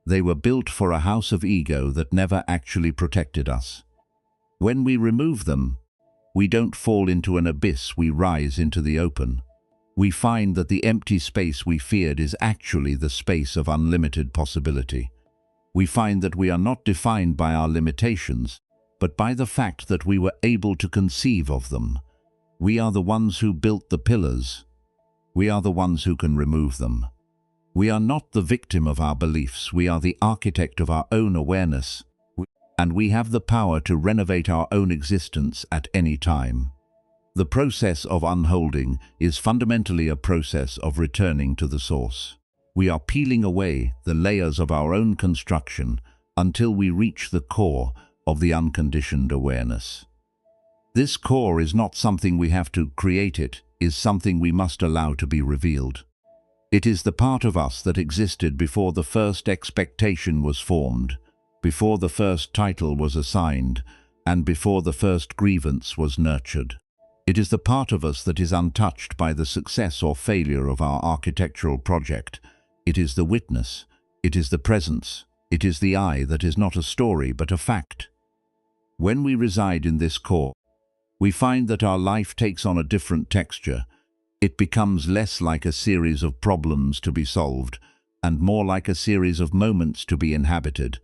They were built for a house of ego that never actually protected us. When we remove them, we don't fall into an abyss, we rise into the open. We find that the empty space we feared is actually the space of unlimited possibility. We find that we are not defined by our limitations, but by the fact that we were able to conceive of them. We are the ones who built the pillars. We are the ones who can remove them. We are not the victim of our beliefs, we are the architect of our own awareness, and we have the power to renovate our own existence at any time. The process of unholding is fundamentally a process of returning to the source. We are peeling away the layers of our own construction until we reach the core of the unconditioned awareness. This core is not something we have to create, it is something we must allow to be revealed. It is the part of us that existed before the first expectation was formed, before the first title was assigned, and before the first grievance was nurtured. It is the part of us that is untouched by the success or failure of our architectural project. It is the witness. It is the presence. It is the I that is not a story but a fact. When we reside in this core, we find that our life takes on a different texture. It becomes less like a series of problems to be solved and more like a series of moments to be inhabited.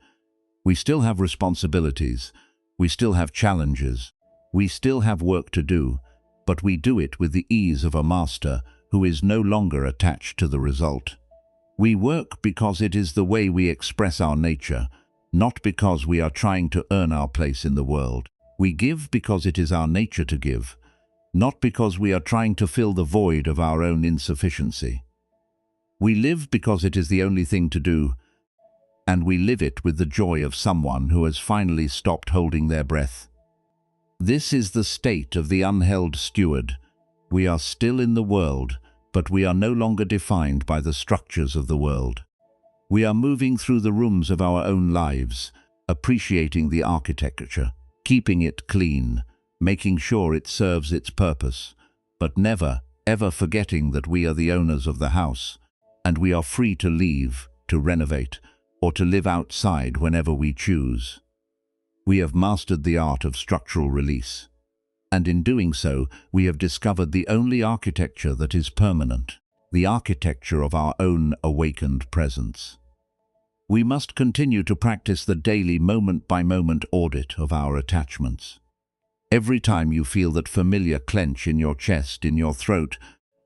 We still have responsibilities. We still have challenges. We still have work to do, but we do it with the ease of a master who is no longer attached to the result. We work because it is the way we express our nature, not because we are trying to earn our place in the world. We give because it is our nature to give, not because we are trying to fill the void of our own insufficiency. We live because it is the only thing to do, and we live it with the joy of someone who has finally stopped holding their breath. This is the state of the unheld steward. We are still in the world, but we are no longer defined by the structures of the world. We are moving through the rooms of our own lives, appreciating the architecture, keeping it clean, making sure it serves its purpose, but never, ever forgetting that we are the owners of the house, and we are free to leave, to renovate, or to live outside whenever we choose. We have mastered the art of structural release, and in doing so, we have discovered the only architecture that is permanent, the architecture of our own awakened presence. We must continue to practice the daily moment-by-moment audit of our attachments. Every time you feel that familiar clench in your chest, in your throat,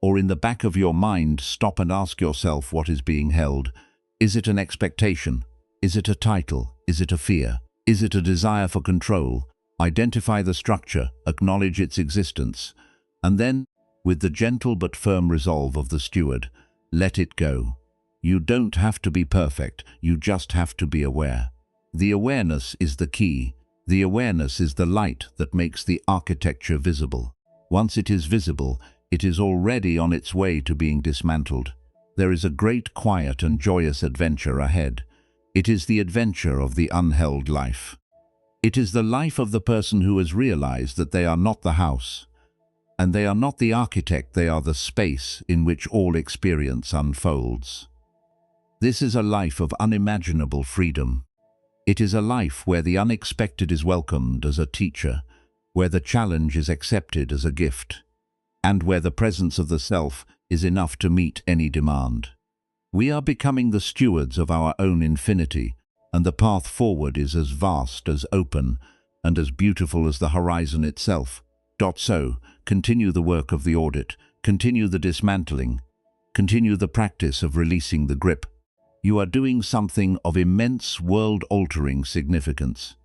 or in the back of your mind, stop and ask yourself what is being held. Is it an expectation? Is it a title? Is it a fear? Is it a desire for control? Identify the structure, acknowledge its existence, and then, with the gentle but firm resolve of the steward, let it go. You don't have to be perfect, you just have to be aware. The awareness is the key. The awareness is the light that makes the architecture visible. Once it is visible, it is already on its way to being dismantled. There is a great, quiet and joyous adventure ahead. It is the adventure of the unheld life. It is the life of the person who has realized that they are not the house. And they are not the architect, they are the space in which all experience unfolds. This is a life of unimaginable freedom. It is a life where the unexpected is welcomed as a teacher, where the challenge is accepted as a gift, and where the presence of the self is enough to meet any demand. We are becoming the stewards of our own infinity, and the path forward is as vast, as open, and as beautiful as the horizon itself. So, continue the work of the audit, continue the dismantling, continue the practice of releasing the grip. You are doing something of immense world-altering significance.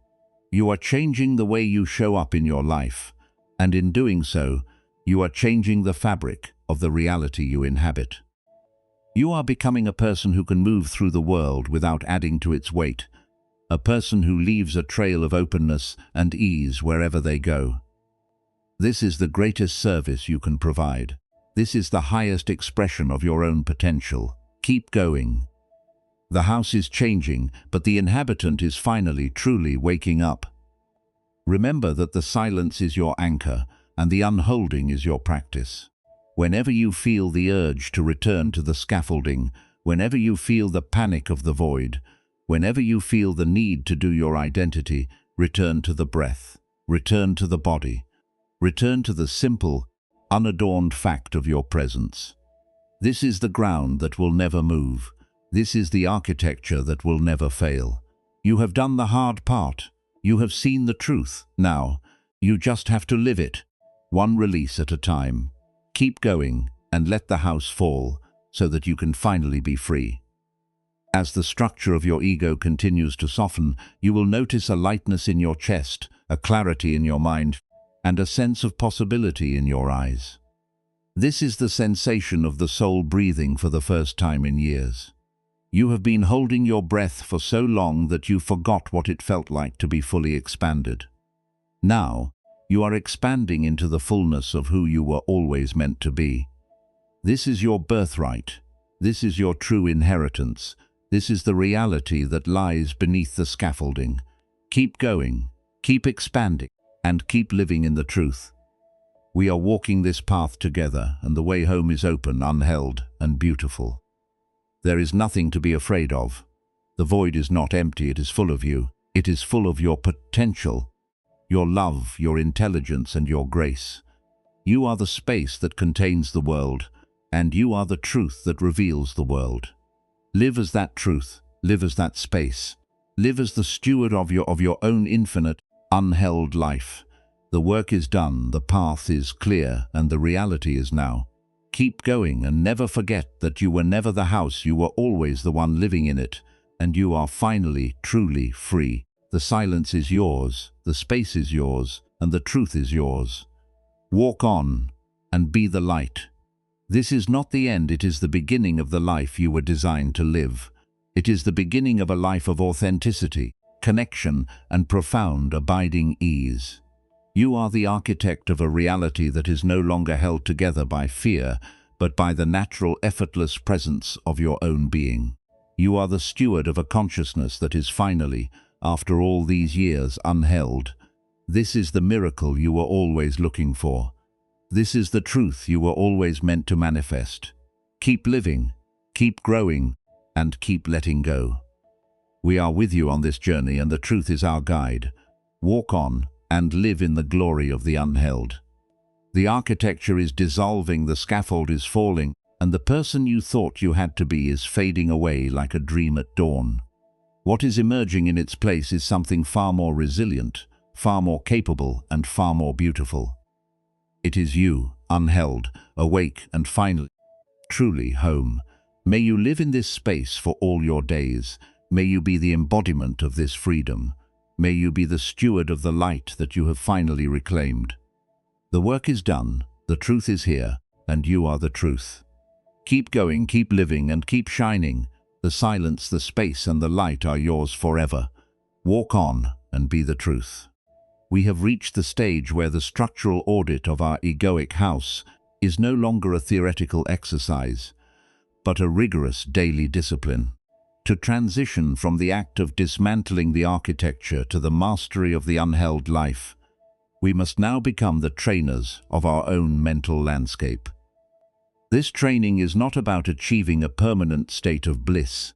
You are changing the way you show up in your life, and in doing so, you are changing the fabric of the reality you inhabit. You are becoming a person who can move through the world without adding to its weight, a person who leaves a trail of openness and ease wherever they go. This is the greatest service you can provide. This is the highest expression of your own potential. Keep going. The house is changing, but the inhabitant is finally truly waking up. Remember that the silence is your anchor, and the unholding is your practice. Whenever you feel the urge to return to the scaffolding, whenever you feel the panic of the void, whenever you feel the need to do your identity, return to the breath, return to the body, return to the simple, unadorned fact of your presence. This is the ground that will never move. This is the architecture that will never fail. You have done the hard part. You have seen the truth. Now, you just have to live it, one release at a time. Keep going and let the house fall so that you can finally be free. As the structure of your ego continues to soften, you will notice a lightness in your chest, a clarity in your mind, and a sense of possibility in your eyes. This is the sensation of the soul breathing for the first time in years. You have been holding your breath for so long that you forgot what it felt like to be fully expanded. Now, you are expanding into the fullness of who you were always meant to be. This is your birthright. This is your true inheritance. This is the reality that lies beneath the scaffolding. Keep going, keep expanding, and keep living in the truth. We are walking this path together, and the way home is open, unheld, and beautiful. There is nothing to be afraid of. The void is not empty, it is full of you. It is full of your potential, your love, your intelligence, and your grace. You are the space that contains the world, and you are the truth that reveals the world. Live as that truth, live as that space. Live as the steward of your own infinite, unheld life. The work is done, the path is clear, and the reality is now. Keep going and never forget that you were never the house, you were always the one living in it, and you are finally, truly free. The silence is yours, the space is yours, and the truth is yours. Walk on and be the light. This is not the end, it is the beginning of the life you were designed to live. It is the beginning of a life of authenticity, connection, and profound, abiding ease. You are the architect of a reality that is no longer held together by fear, but by the natural, effortless presence of your own being. You are the steward of a consciousness that is finally, after all these years, unheld. This is the miracle you were always looking for. This is the truth you were always meant to manifest. Keep living, keep growing, and keep letting go. We are with you on this journey, and the truth is our guide. Walk on and live in the glory of the unheld. The architecture is dissolving, the scaffold is falling, and the person you thought you had to be is fading away like a dream at dawn. What is emerging in its place is something far more resilient, far more capable, and far more beautiful. It is you, unheld, awake, and finally, truly home. May you live in this space for all your days. May you be the embodiment of this freedom. May you be the steward of the light that you have finally reclaimed. The work is done, the truth is here, and you are the truth. Keep going, keep living, and keep shining. The silence, the space, and the light are yours forever. Walk on and be the truth. We have reached the stage where the structural audit of our egoic house is no longer a theoretical exercise, but a rigorous daily discipline. To transition from the act of dismantling the architecture to the mastery of the unheld life, We must now become the trainers of our own mental landscape. This training is not about achieving a permanent state of bliss,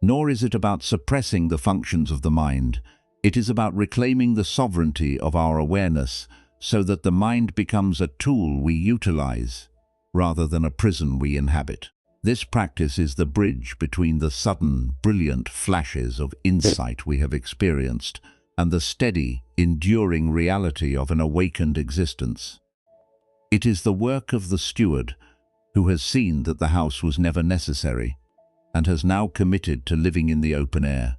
nor is it about suppressing the functions of the mind. It is about reclaiming the sovereignty of our awareness so that the mind becomes a tool we utilize rather than a prison we inhabit. This practice is the bridge between the sudden, brilliant flashes of insight we have experienced and the steady, enduring reality of an awakened existence. It is the work of the steward who has seen that the house was never necessary and has now committed to living in the open air.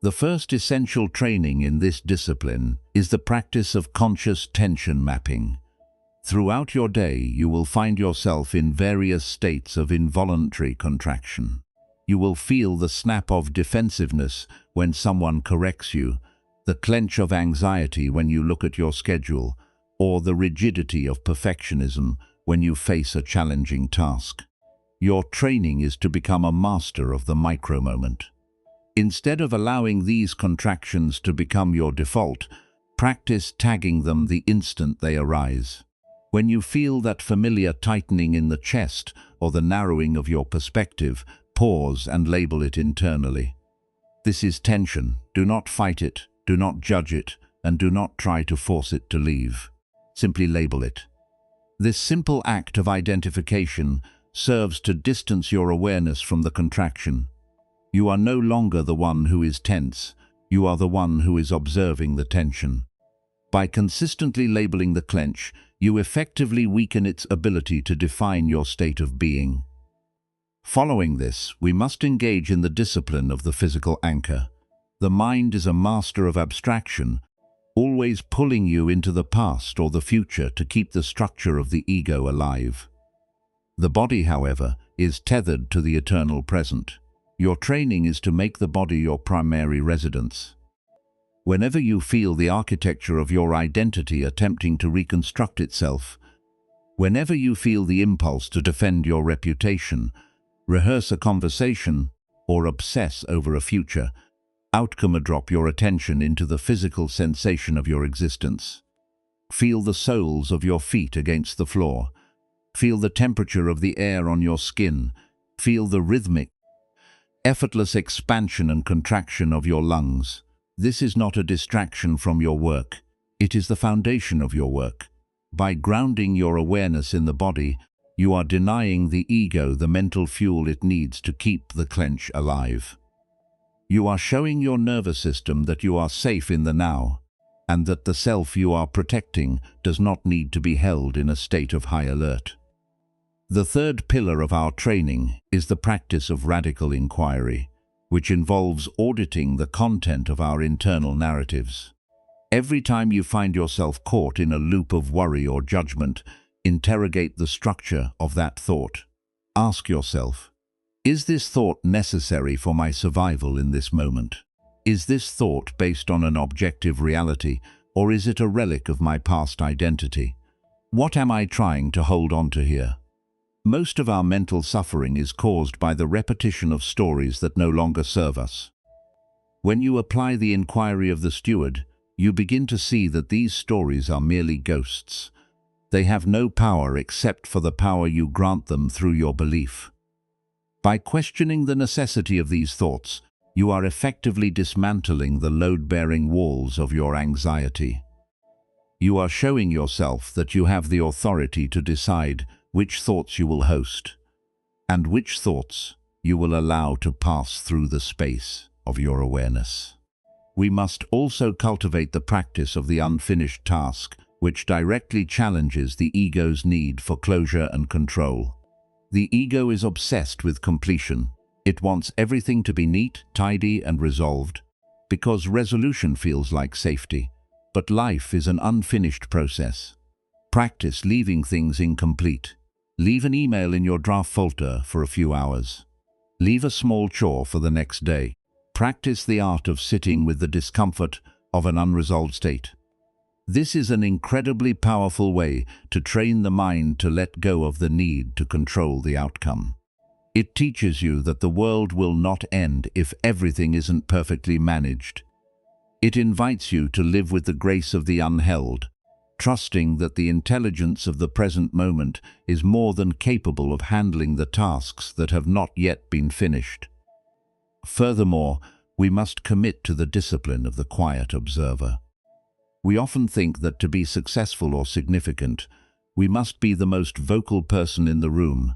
The first essential training in this discipline is the practice of conscious tension mapping. Throughout your day, you will find yourself in various states of involuntary contraction. You will feel the snap of defensiveness when someone corrects you, the clench of anxiety when you look at your schedule, or the rigidity of perfectionism when you face a challenging task. Your training is to become a master of the micro-moment. Instead of allowing these contractions to become your default, practice tagging them the instant they arise. When you feel that familiar tightening in the chest or the narrowing of your perspective, pause and label it internally. This is tension. Do not fight it, do not judge it, and do not try to force it to leave. Simply label it. This simple act of identification serves to distance your awareness from the contraction. You are no longer the one who is tense. You are the one who is observing the tension. By consistently labeling the clench, you effectively weaken its ability to define your state of being. Following this, we must engage in the discipline of the physical anchor. The mind is a master of abstraction, always pulling you into the past or the future to keep the structure of the ego alive. The body, however, is tethered to the eternal present. Your training is to make the body your primary residence. Whenever you feel the architecture of your identity attempting to reconstruct itself, whenever you feel the impulse to defend your reputation, rehearse a conversation, or obsess over a future outcome, drop your attention into the physical sensation of your existence. Feel the soles of your feet against the floor. Feel the temperature of the air on your skin. Feel the rhythmic, effortless expansion and contraction of your lungs. This is not a distraction from your work. It is the foundation of your work. By grounding your awareness in the body, you are denying the ego the mental fuel it needs to keep the clench alive. You are showing your nervous system that you are safe in the now, and that the self you are protecting does not need to be held in a state of high alert. The third pillar of our training is the practice of radical inquiry, which involves auditing the content of our internal narratives. Every time you find yourself caught in a loop of worry or judgment, interrogate the structure of that thought. Ask yourself, is this thought necessary for my survival in this moment? Is this thought based on an objective reality, or is it a relic of my past identity? What am I trying to hold on to here? Most of our mental suffering is caused by the repetition of stories that no longer serve us. When you apply the inquiry of the steward, you begin to see that these stories are merely ghosts. They have no power except for the power you grant them through your belief. By questioning the necessity of these thoughts, you are effectively dismantling the load-bearing walls of your anxiety. You are showing yourself that you have the authority to decide which thoughts you will host, and which thoughts you will allow to pass through the space of your awareness. We must also cultivate the practice of the unfinished task, which directly challenges the ego's need for closure and control. The ego is obsessed with completion. It wants everything to be neat, tidy, and resolved, because resolution feels like safety. But life is an unfinished process. Practice leaving things incomplete. Leave an email in your draft folder for a few hours. Leave a small chore for the next day. Practice the art of sitting with the discomfort of an unresolved state. This is an incredibly powerful way to train the mind to let go of the need to control the outcome. It teaches you that the world will not end if everything isn't perfectly managed. It invites you to live with the grace of the unheld, trusting that the intelligence of the present moment is more than capable of handling the tasks that have not yet been finished. Furthermore, we must commit to the discipline of the quiet observer. We often think that to be successful or significant, we must be the most vocal person in the room,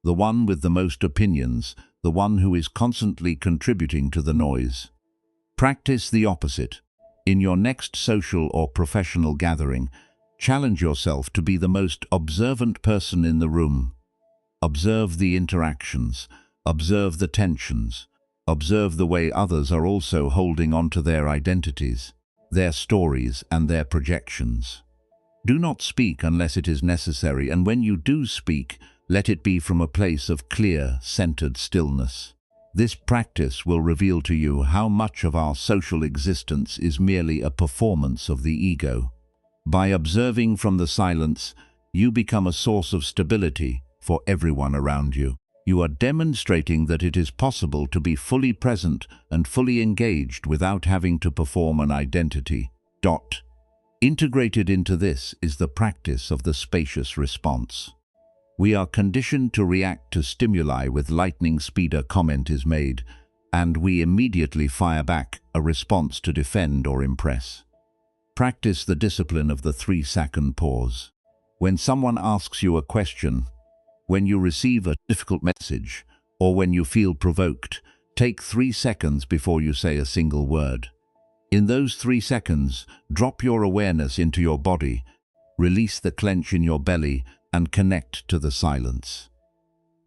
the one with the most opinions, the one who is constantly contributing to the noise. Practice the opposite. In your next social or professional gathering, challenge yourself to be the most observant person in the room. Observe the interactions, observe the tensions, observe the way others are also holding on to their identities, their stories and their projections. Do not speak unless it is necessary, and when you do speak, let it be from a place of clear, centered stillness. This practice will reveal to you how much of our social existence is merely a performance of the ego. By observing from the silence, you become a source of stability for everyone around you. You are demonstrating that it is possible to be fully present and fully engaged without having to perform an identity. Integrated into this is the practice of the spacious response. We are conditioned to react to stimuli with lightning speed. A comment is made, and we immediately fire back a response to defend or impress. Practice the discipline of the 3-second pause. When someone asks you a question, when you receive a difficult message, or when you feel provoked, take 3 seconds before you say a single word. In those 3 seconds, drop your awareness into your body, release the clench in your belly, and connect to the silence.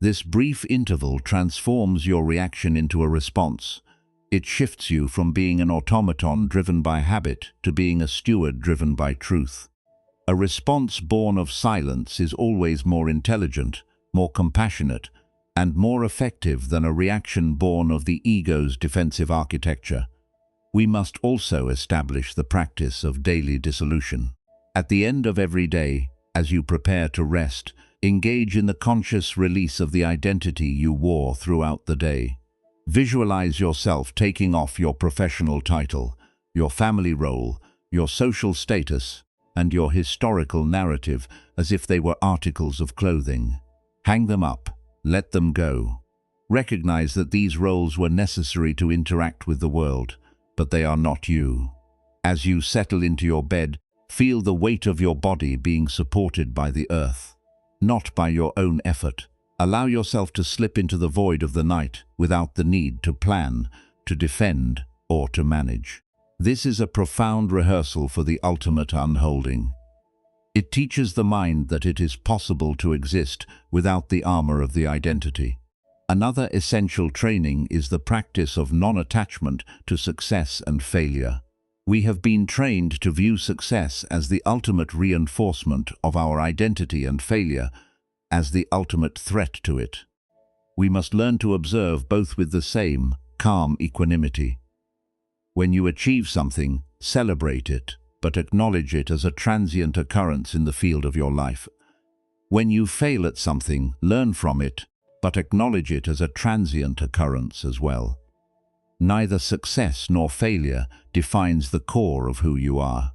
This brief interval transforms your reaction into a response. It shifts you from being an automaton driven by habit to being a steward driven by truth. A response born of silence is always more intelligent, more compassionate, and more effective than a reaction born of the ego's defensive architecture. We must also establish the practice of daily dissolution. At the end of every day, as you prepare to rest, engage in the conscious release of the identity you wore throughout the day. Visualize yourself taking off your professional title, your family role, your social status, and your historical narrative as if they were articles of clothing. Hang them up, let them go. Recognize that these roles were necessary to interact with the world, but they are not you. As you settle into your bed, feel the weight of your body being supported by the earth, not by your own effort. Allow yourself to slip into the void of the night without the need to plan, to defend, or to manage. This is a profound rehearsal for the ultimate unholding. It teaches the mind that it is possible to exist without the armor of the identity. Another essential training is the practice of non-attachment to success and failure. We have been trained to view success as the ultimate reinforcement of our identity and failure as the ultimate threat to it. We must learn to observe both with the same calm equanimity. When you achieve something, celebrate it, but acknowledge it as a transient occurrence in the field of your life. When you fail at something, learn from it, but acknowledge it as a transient occurrence as well. Neither success nor failure defines the core of who you are.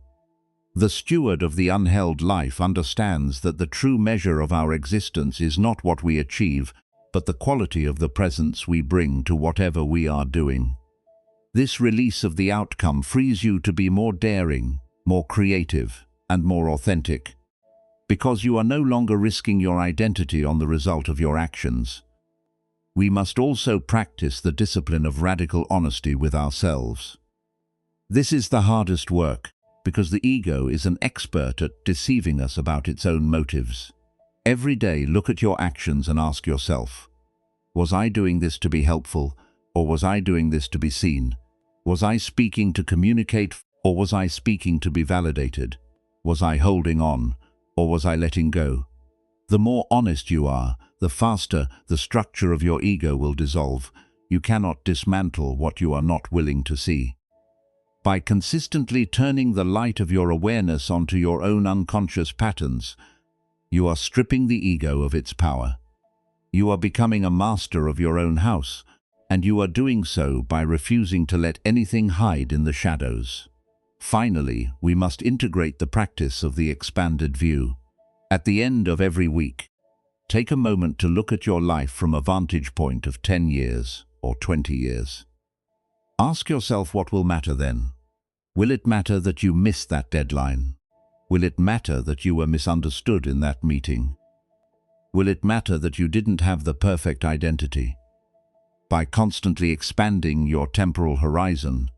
The steward of the unheld life understands that the true measure of our existence is not what we achieve, but the quality of the presence we bring to whatever we are doing. This release of the outcome frees you to be more daring, more creative, and more authentic, because you are no longer risking your identity on the result of your actions. We must also practice the discipline of radical honesty with ourselves. This is the hardest work, because the ego is an expert at deceiving us about its own motives. Every day, look at your actions and ask yourself, was I doing this to be helpful, or was I doing this to be seen? Was I speaking to communicate, or was I speaking to be validated? Was I holding on, or was I letting go? The more honest you are, the faster the structure of your ego will dissolve. You cannot dismantle what you are not willing to see. By consistently turning the light of your awareness onto your own unconscious patterns, you are stripping the ego of its power. You are becoming a master of your own house, and you are doing so by refusing to let anything hide in the shadows. Finally, we must integrate the practice of the expanded view. At the end of every week, take a moment to look at your life from a vantage point of 10 years or 20 years. Ask yourself what will matter then. Will it matter that you missed that deadline? Will it matter that you were misunderstood in that meeting? Will it matter that you didn't have the perfect identity? By constantly expanding your temporal horizon,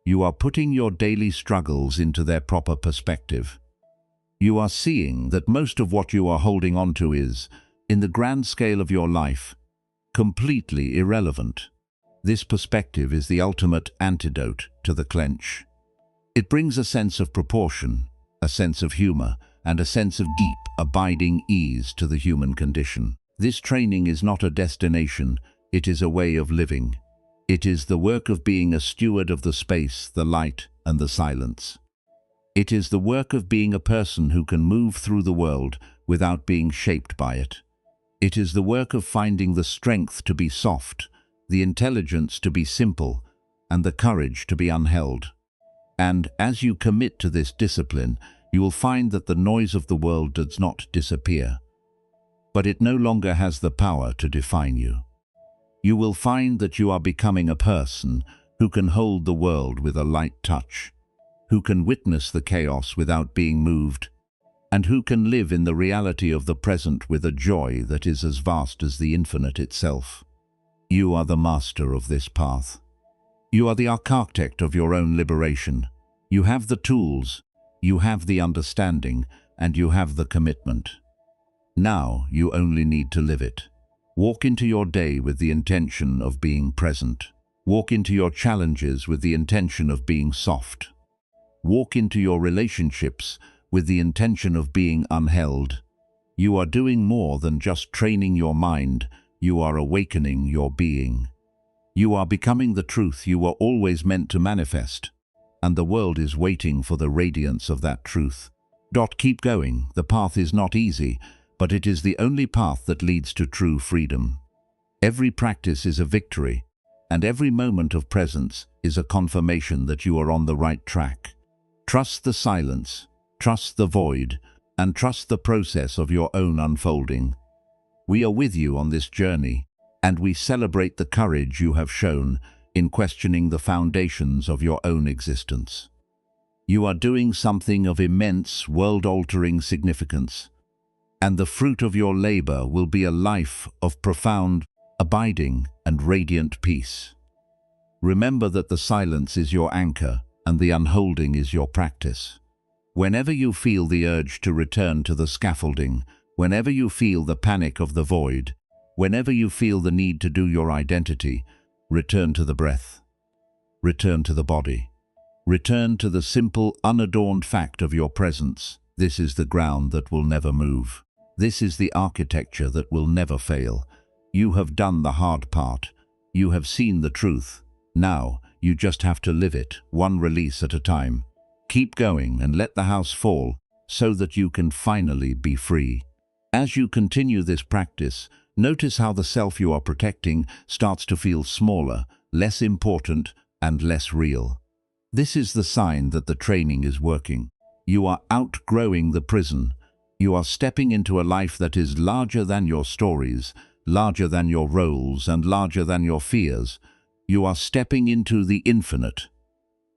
you are putting your daily struggles into their proper perspective. You are seeing that most of what you are holding on to is, in the grand scale of your life, completely irrelevant. This perspective is the ultimate antidote to the clench. It brings a sense of proportion, a sense of humor, and a sense of deep, abiding ease to the human condition. This training is not a destination, it is a way of living. It is the work of being a steward of the space, the light, and the silence. It is the work of being a person who can move through the world without being shaped by it. It is the work of finding the strength to be soft, the intelligence to be simple, and the courage to be unheld. And as you commit to this discipline, you will find that the noise of the world does not disappear, but it no longer has the power to define you. You will find that you are becoming a person who can hold the world with a light touch, who can witness the chaos without being moved, and who can live in the reality of the present with a joy that is as vast as the infinite itself. You are the master of this path. You are the architect of your own liberation. You have the tools, you have the understanding, and you have the commitment. Now you only need to live it. Walk into your day with the intention of being present. Walk into your challenges with the intention of being soft. Walk into your relationships with the intention of being unheld. You are doing more than just training your mind, you are awakening your being. You are becoming the truth you were always meant to manifest, and the world is waiting for the radiance of that truth. Keep going. The path is not easy, but it is the only path that leads to true freedom. Every practice is a victory, and every moment of presence is a confirmation that you are on the right track. Trust the silence, trust the void, and trust the process of your own unfolding. We are with you on this journey, and we celebrate the courage you have shown in questioning the foundations of your own existence. You are doing something of immense, world-altering significance, and the fruit of your labor will be a life of profound, abiding, and radiant peace. Remember that the silence is your anchor, and the unholding is your practice. Whenever you feel the urge to return to the scaffolding, whenever you feel the panic of the void, whenever you feel the need to do your identity, return to the breath. Return to the body. Return to the simple, unadorned fact of your presence. This is the ground that will never move. This is the architecture that will never fail. You have done the hard part. You have seen the truth. Now, you just have to live it, one release at a time. Keep going and let the house fall so that you can finally be free. As you continue this practice, notice how the self you are protecting starts to feel smaller, less important, and less real. This is the sign that the training is working. You are outgrowing the prison. You are stepping into a life that is larger than your stories, larger than your roles, and larger than your fears. You are stepping into the infinite.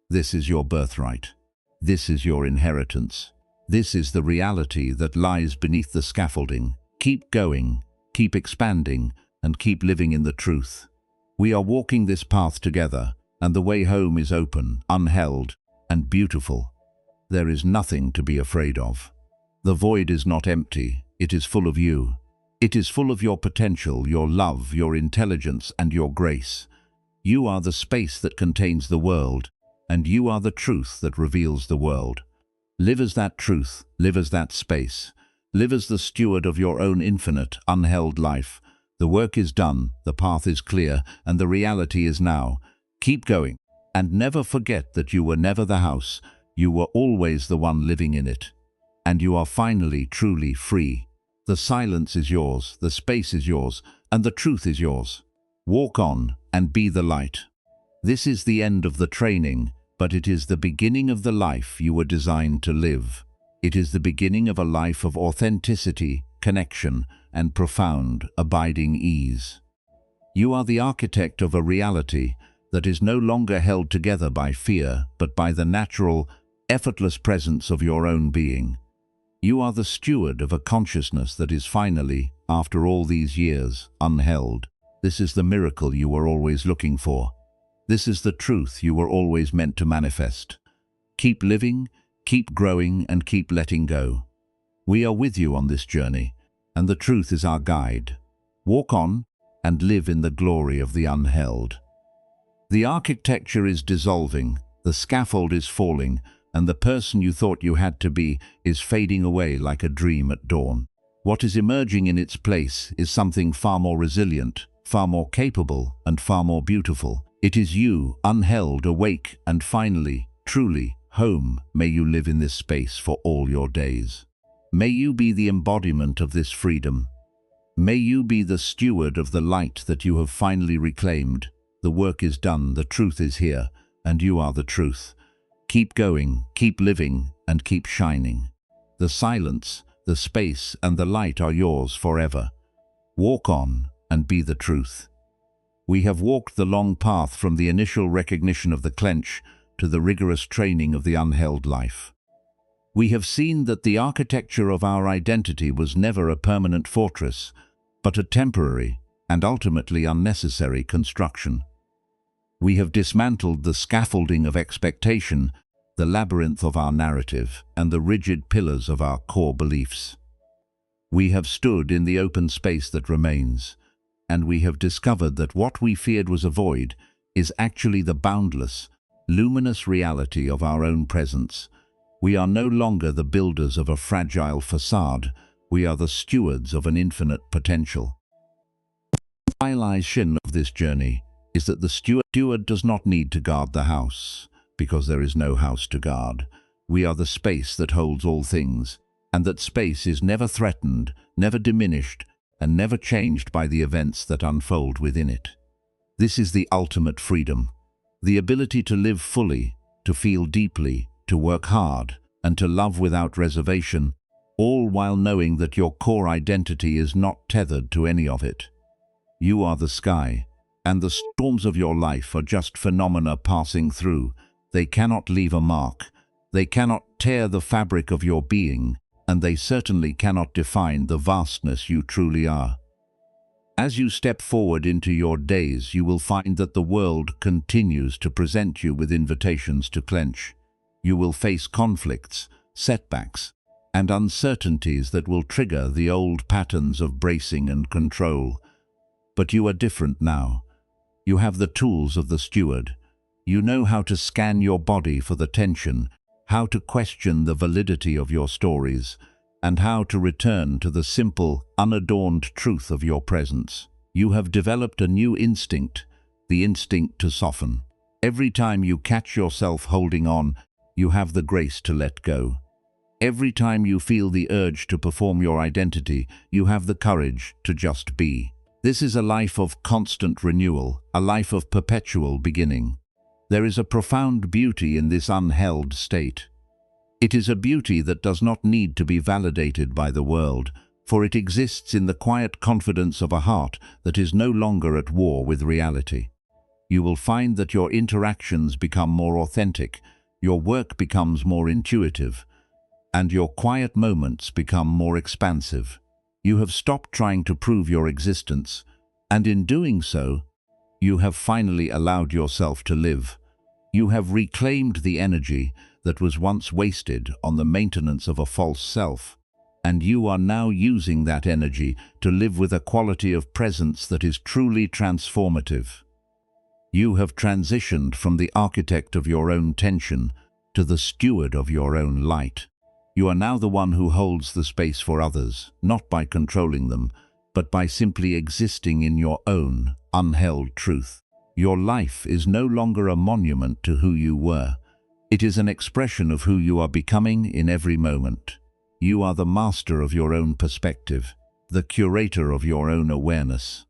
This is your birthright. This is your inheritance. This is the reality that lies beneath the scaffolding. Keep going, keep expanding, and keep living in the truth. We are walking this path together, and the way home is open, unheld, and beautiful. There is nothing to be afraid of. The void is not empty, it is full of you. It is full of your potential, your love, your intelligence, and your grace. You are the space that contains the world, and you are the truth that reveals the world. Live as that truth, live as that space. Live as the steward of your own infinite, unheld life. The work is done, the path is clear, and the reality is now. Keep going, and never forget that you were never the house. You were always the one living in it. And you are finally, truly free. The silence is yours, the space is yours, and the truth is yours. Walk on and be the light. This is the end of the training, but it is the beginning of the life you were designed to live. It is the beginning of a life of authenticity, connection, and profound, abiding ease. You are the architect of a reality that is no longer held together by fear, but by the natural, effortless presence of your own being. You are the steward of a consciousness that is finally, after all these years, unheld. This is the miracle you were always looking for. This is the truth you were always meant to manifest. Keep living, keep growing, and keep letting go. We are with you on this journey, and the truth is our guide. Walk on and live in the glory of the unheld. The architecture is dissolving, the scaffold is falling, and the person you thought you had to be is fading away like a dream at dawn. What is emerging in its place is something far more resilient, far more capable, and far more beautiful. It is you, unheld, awake, and finally, truly, home. May you live in this space for all your days. May you be the embodiment of this freedom. May you be the steward of the light that you have finally reclaimed. The work is done, the truth is here, and you are the truth. Keep going, keep living, and keep shining. The silence, the space, and the light are yours forever. Walk on and be the truth. We have walked the long path from the initial recognition of the clench to the rigorous training of the unheld life. We have seen that the architecture of our identity was never a permanent fortress, but a temporary and ultimately unnecessary construction. We have dismantled the scaffolding of expectation, the labyrinth of our narrative, and the rigid pillars of our core beliefs. We have stood in the open space that remains, and we have discovered that what we feared was a void is actually the boundless, luminous reality of our own presence. We are no longer the builders of a fragile facade, we are the stewards of an infinite potential. The realization of this journey is that the steward does not need to guard the house, because there is no house to guard. We are the space that holds all things, and that space is never threatened, never diminished, and never changed by the events that unfold within it. This is the ultimate freedom, the ability to live fully, to feel deeply, to work hard, and to love without reservation, all while knowing that your core identity is not tethered to any of it. You are the sky, and the storms of your life are just phenomena passing through. They cannot leave a mark, they cannot tear the fabric of your being, and they certainly cannot define the vastness you truly are. As you step forward into your days, you will find that the world continues to present you with invitations to clench. You will face conflicts, setbacks, and uncertainties that will trigger the old patterns of bracing and control. But you are different now. You have the tools of the steward. You know how to scan your body for the tension, how to question the validity of your stories, and how to return to the simple, unadorned truth of your presence. You have developed a new instinct, the instinct to soften. Every time you catch yourself holding on, you have the grace to let go. Every time you feel the urge to perform your identity, you have the courage to just be. This is a life of constant renewal, a life of perpetual beginning. There is a profound beauty in this unheld state. It is a beauty that does not need to be validated by the world, for it exists in the quiet confidence of a heart that is no longer at war with reality. You will find that your interactions become more authentic, your work becomes more intuitive, and your quiet moments become more expansive. You have stopped trying to prove your existence, and in doing so, you have finally allowed yourself to live. You have reclaimed the energy that was once wasted on the maintenance of a false self, and you are now using that energy to live with a quality of presence that is truly transformative. You have transitioned from the architect of your own tension to the steward of your own light. You are now the one who holds the space for others, not by controlling them, but by simply existing in your own unheld truth. Your life is no longer a monument to who you were. It is an expression of who you are becoming in every moment. You are the master of your own perspective, the curator of your own awareness.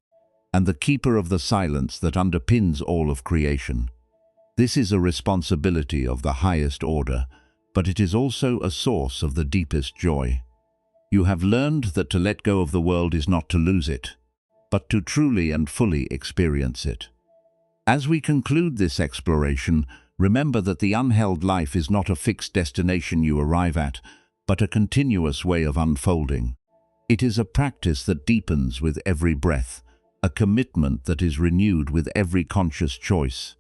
and the keeper of the silence that underpins all of creation. This is a responsibility of the highest order, but it is also a source of the deepest joy. You have learned that to let go of the world is not to lose it, but to truly and fully experience it. As we conclude this exploration, remember that the unheld life is not a fixed destination you arrive at, but a continuous way of unfolding. It is a practice that deepens with every breath, a commitment that is renewed with every conscious choice.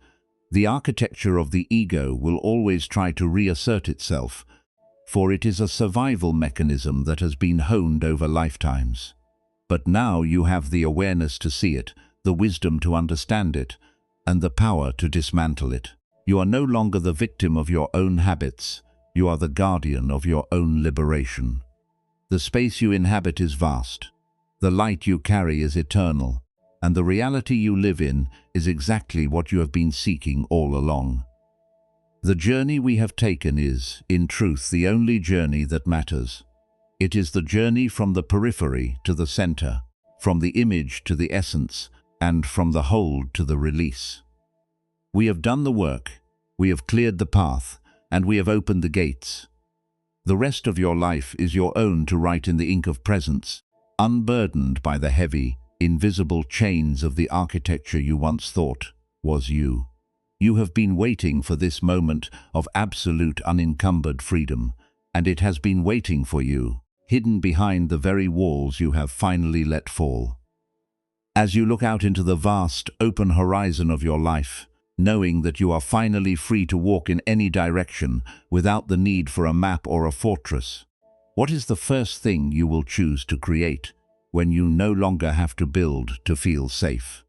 The architecture of the ego will always try to reassert itself, for it is a survival mechanism that has been honed over lifetimes. But now you have the awareness to see it, the wisdom to understand it, and the power to dismantle it. You are no longer the victim of your own habits. You are the guardian of your own liberation. The space you inhabit is vast. The light you carry is eternal, and the reality you live in is exactly what you have been seeking all along. The journey we have taken is, in truth, the only journey that matters. It is the journey from the periphery to the center, from the image to the essence, and from the hold to the release. We have done the work, we have cleared the path, and we have opened the gates. The rest of your life is your own to write in the ink of presence, unburdened by the heavy, invisible chains of the architecture you once thought was you. You have been waiting for this moment of absolute unencumbered freedom, and it has been waiting for you, hidden behind the very walls you have finally let fall. As you look out into the vast, open horizon of your life, knowing that you are finally free to walk in any direction without the need for a map or a fortress, what is the first thing you will choose to create when you no longer have to build to feel safe?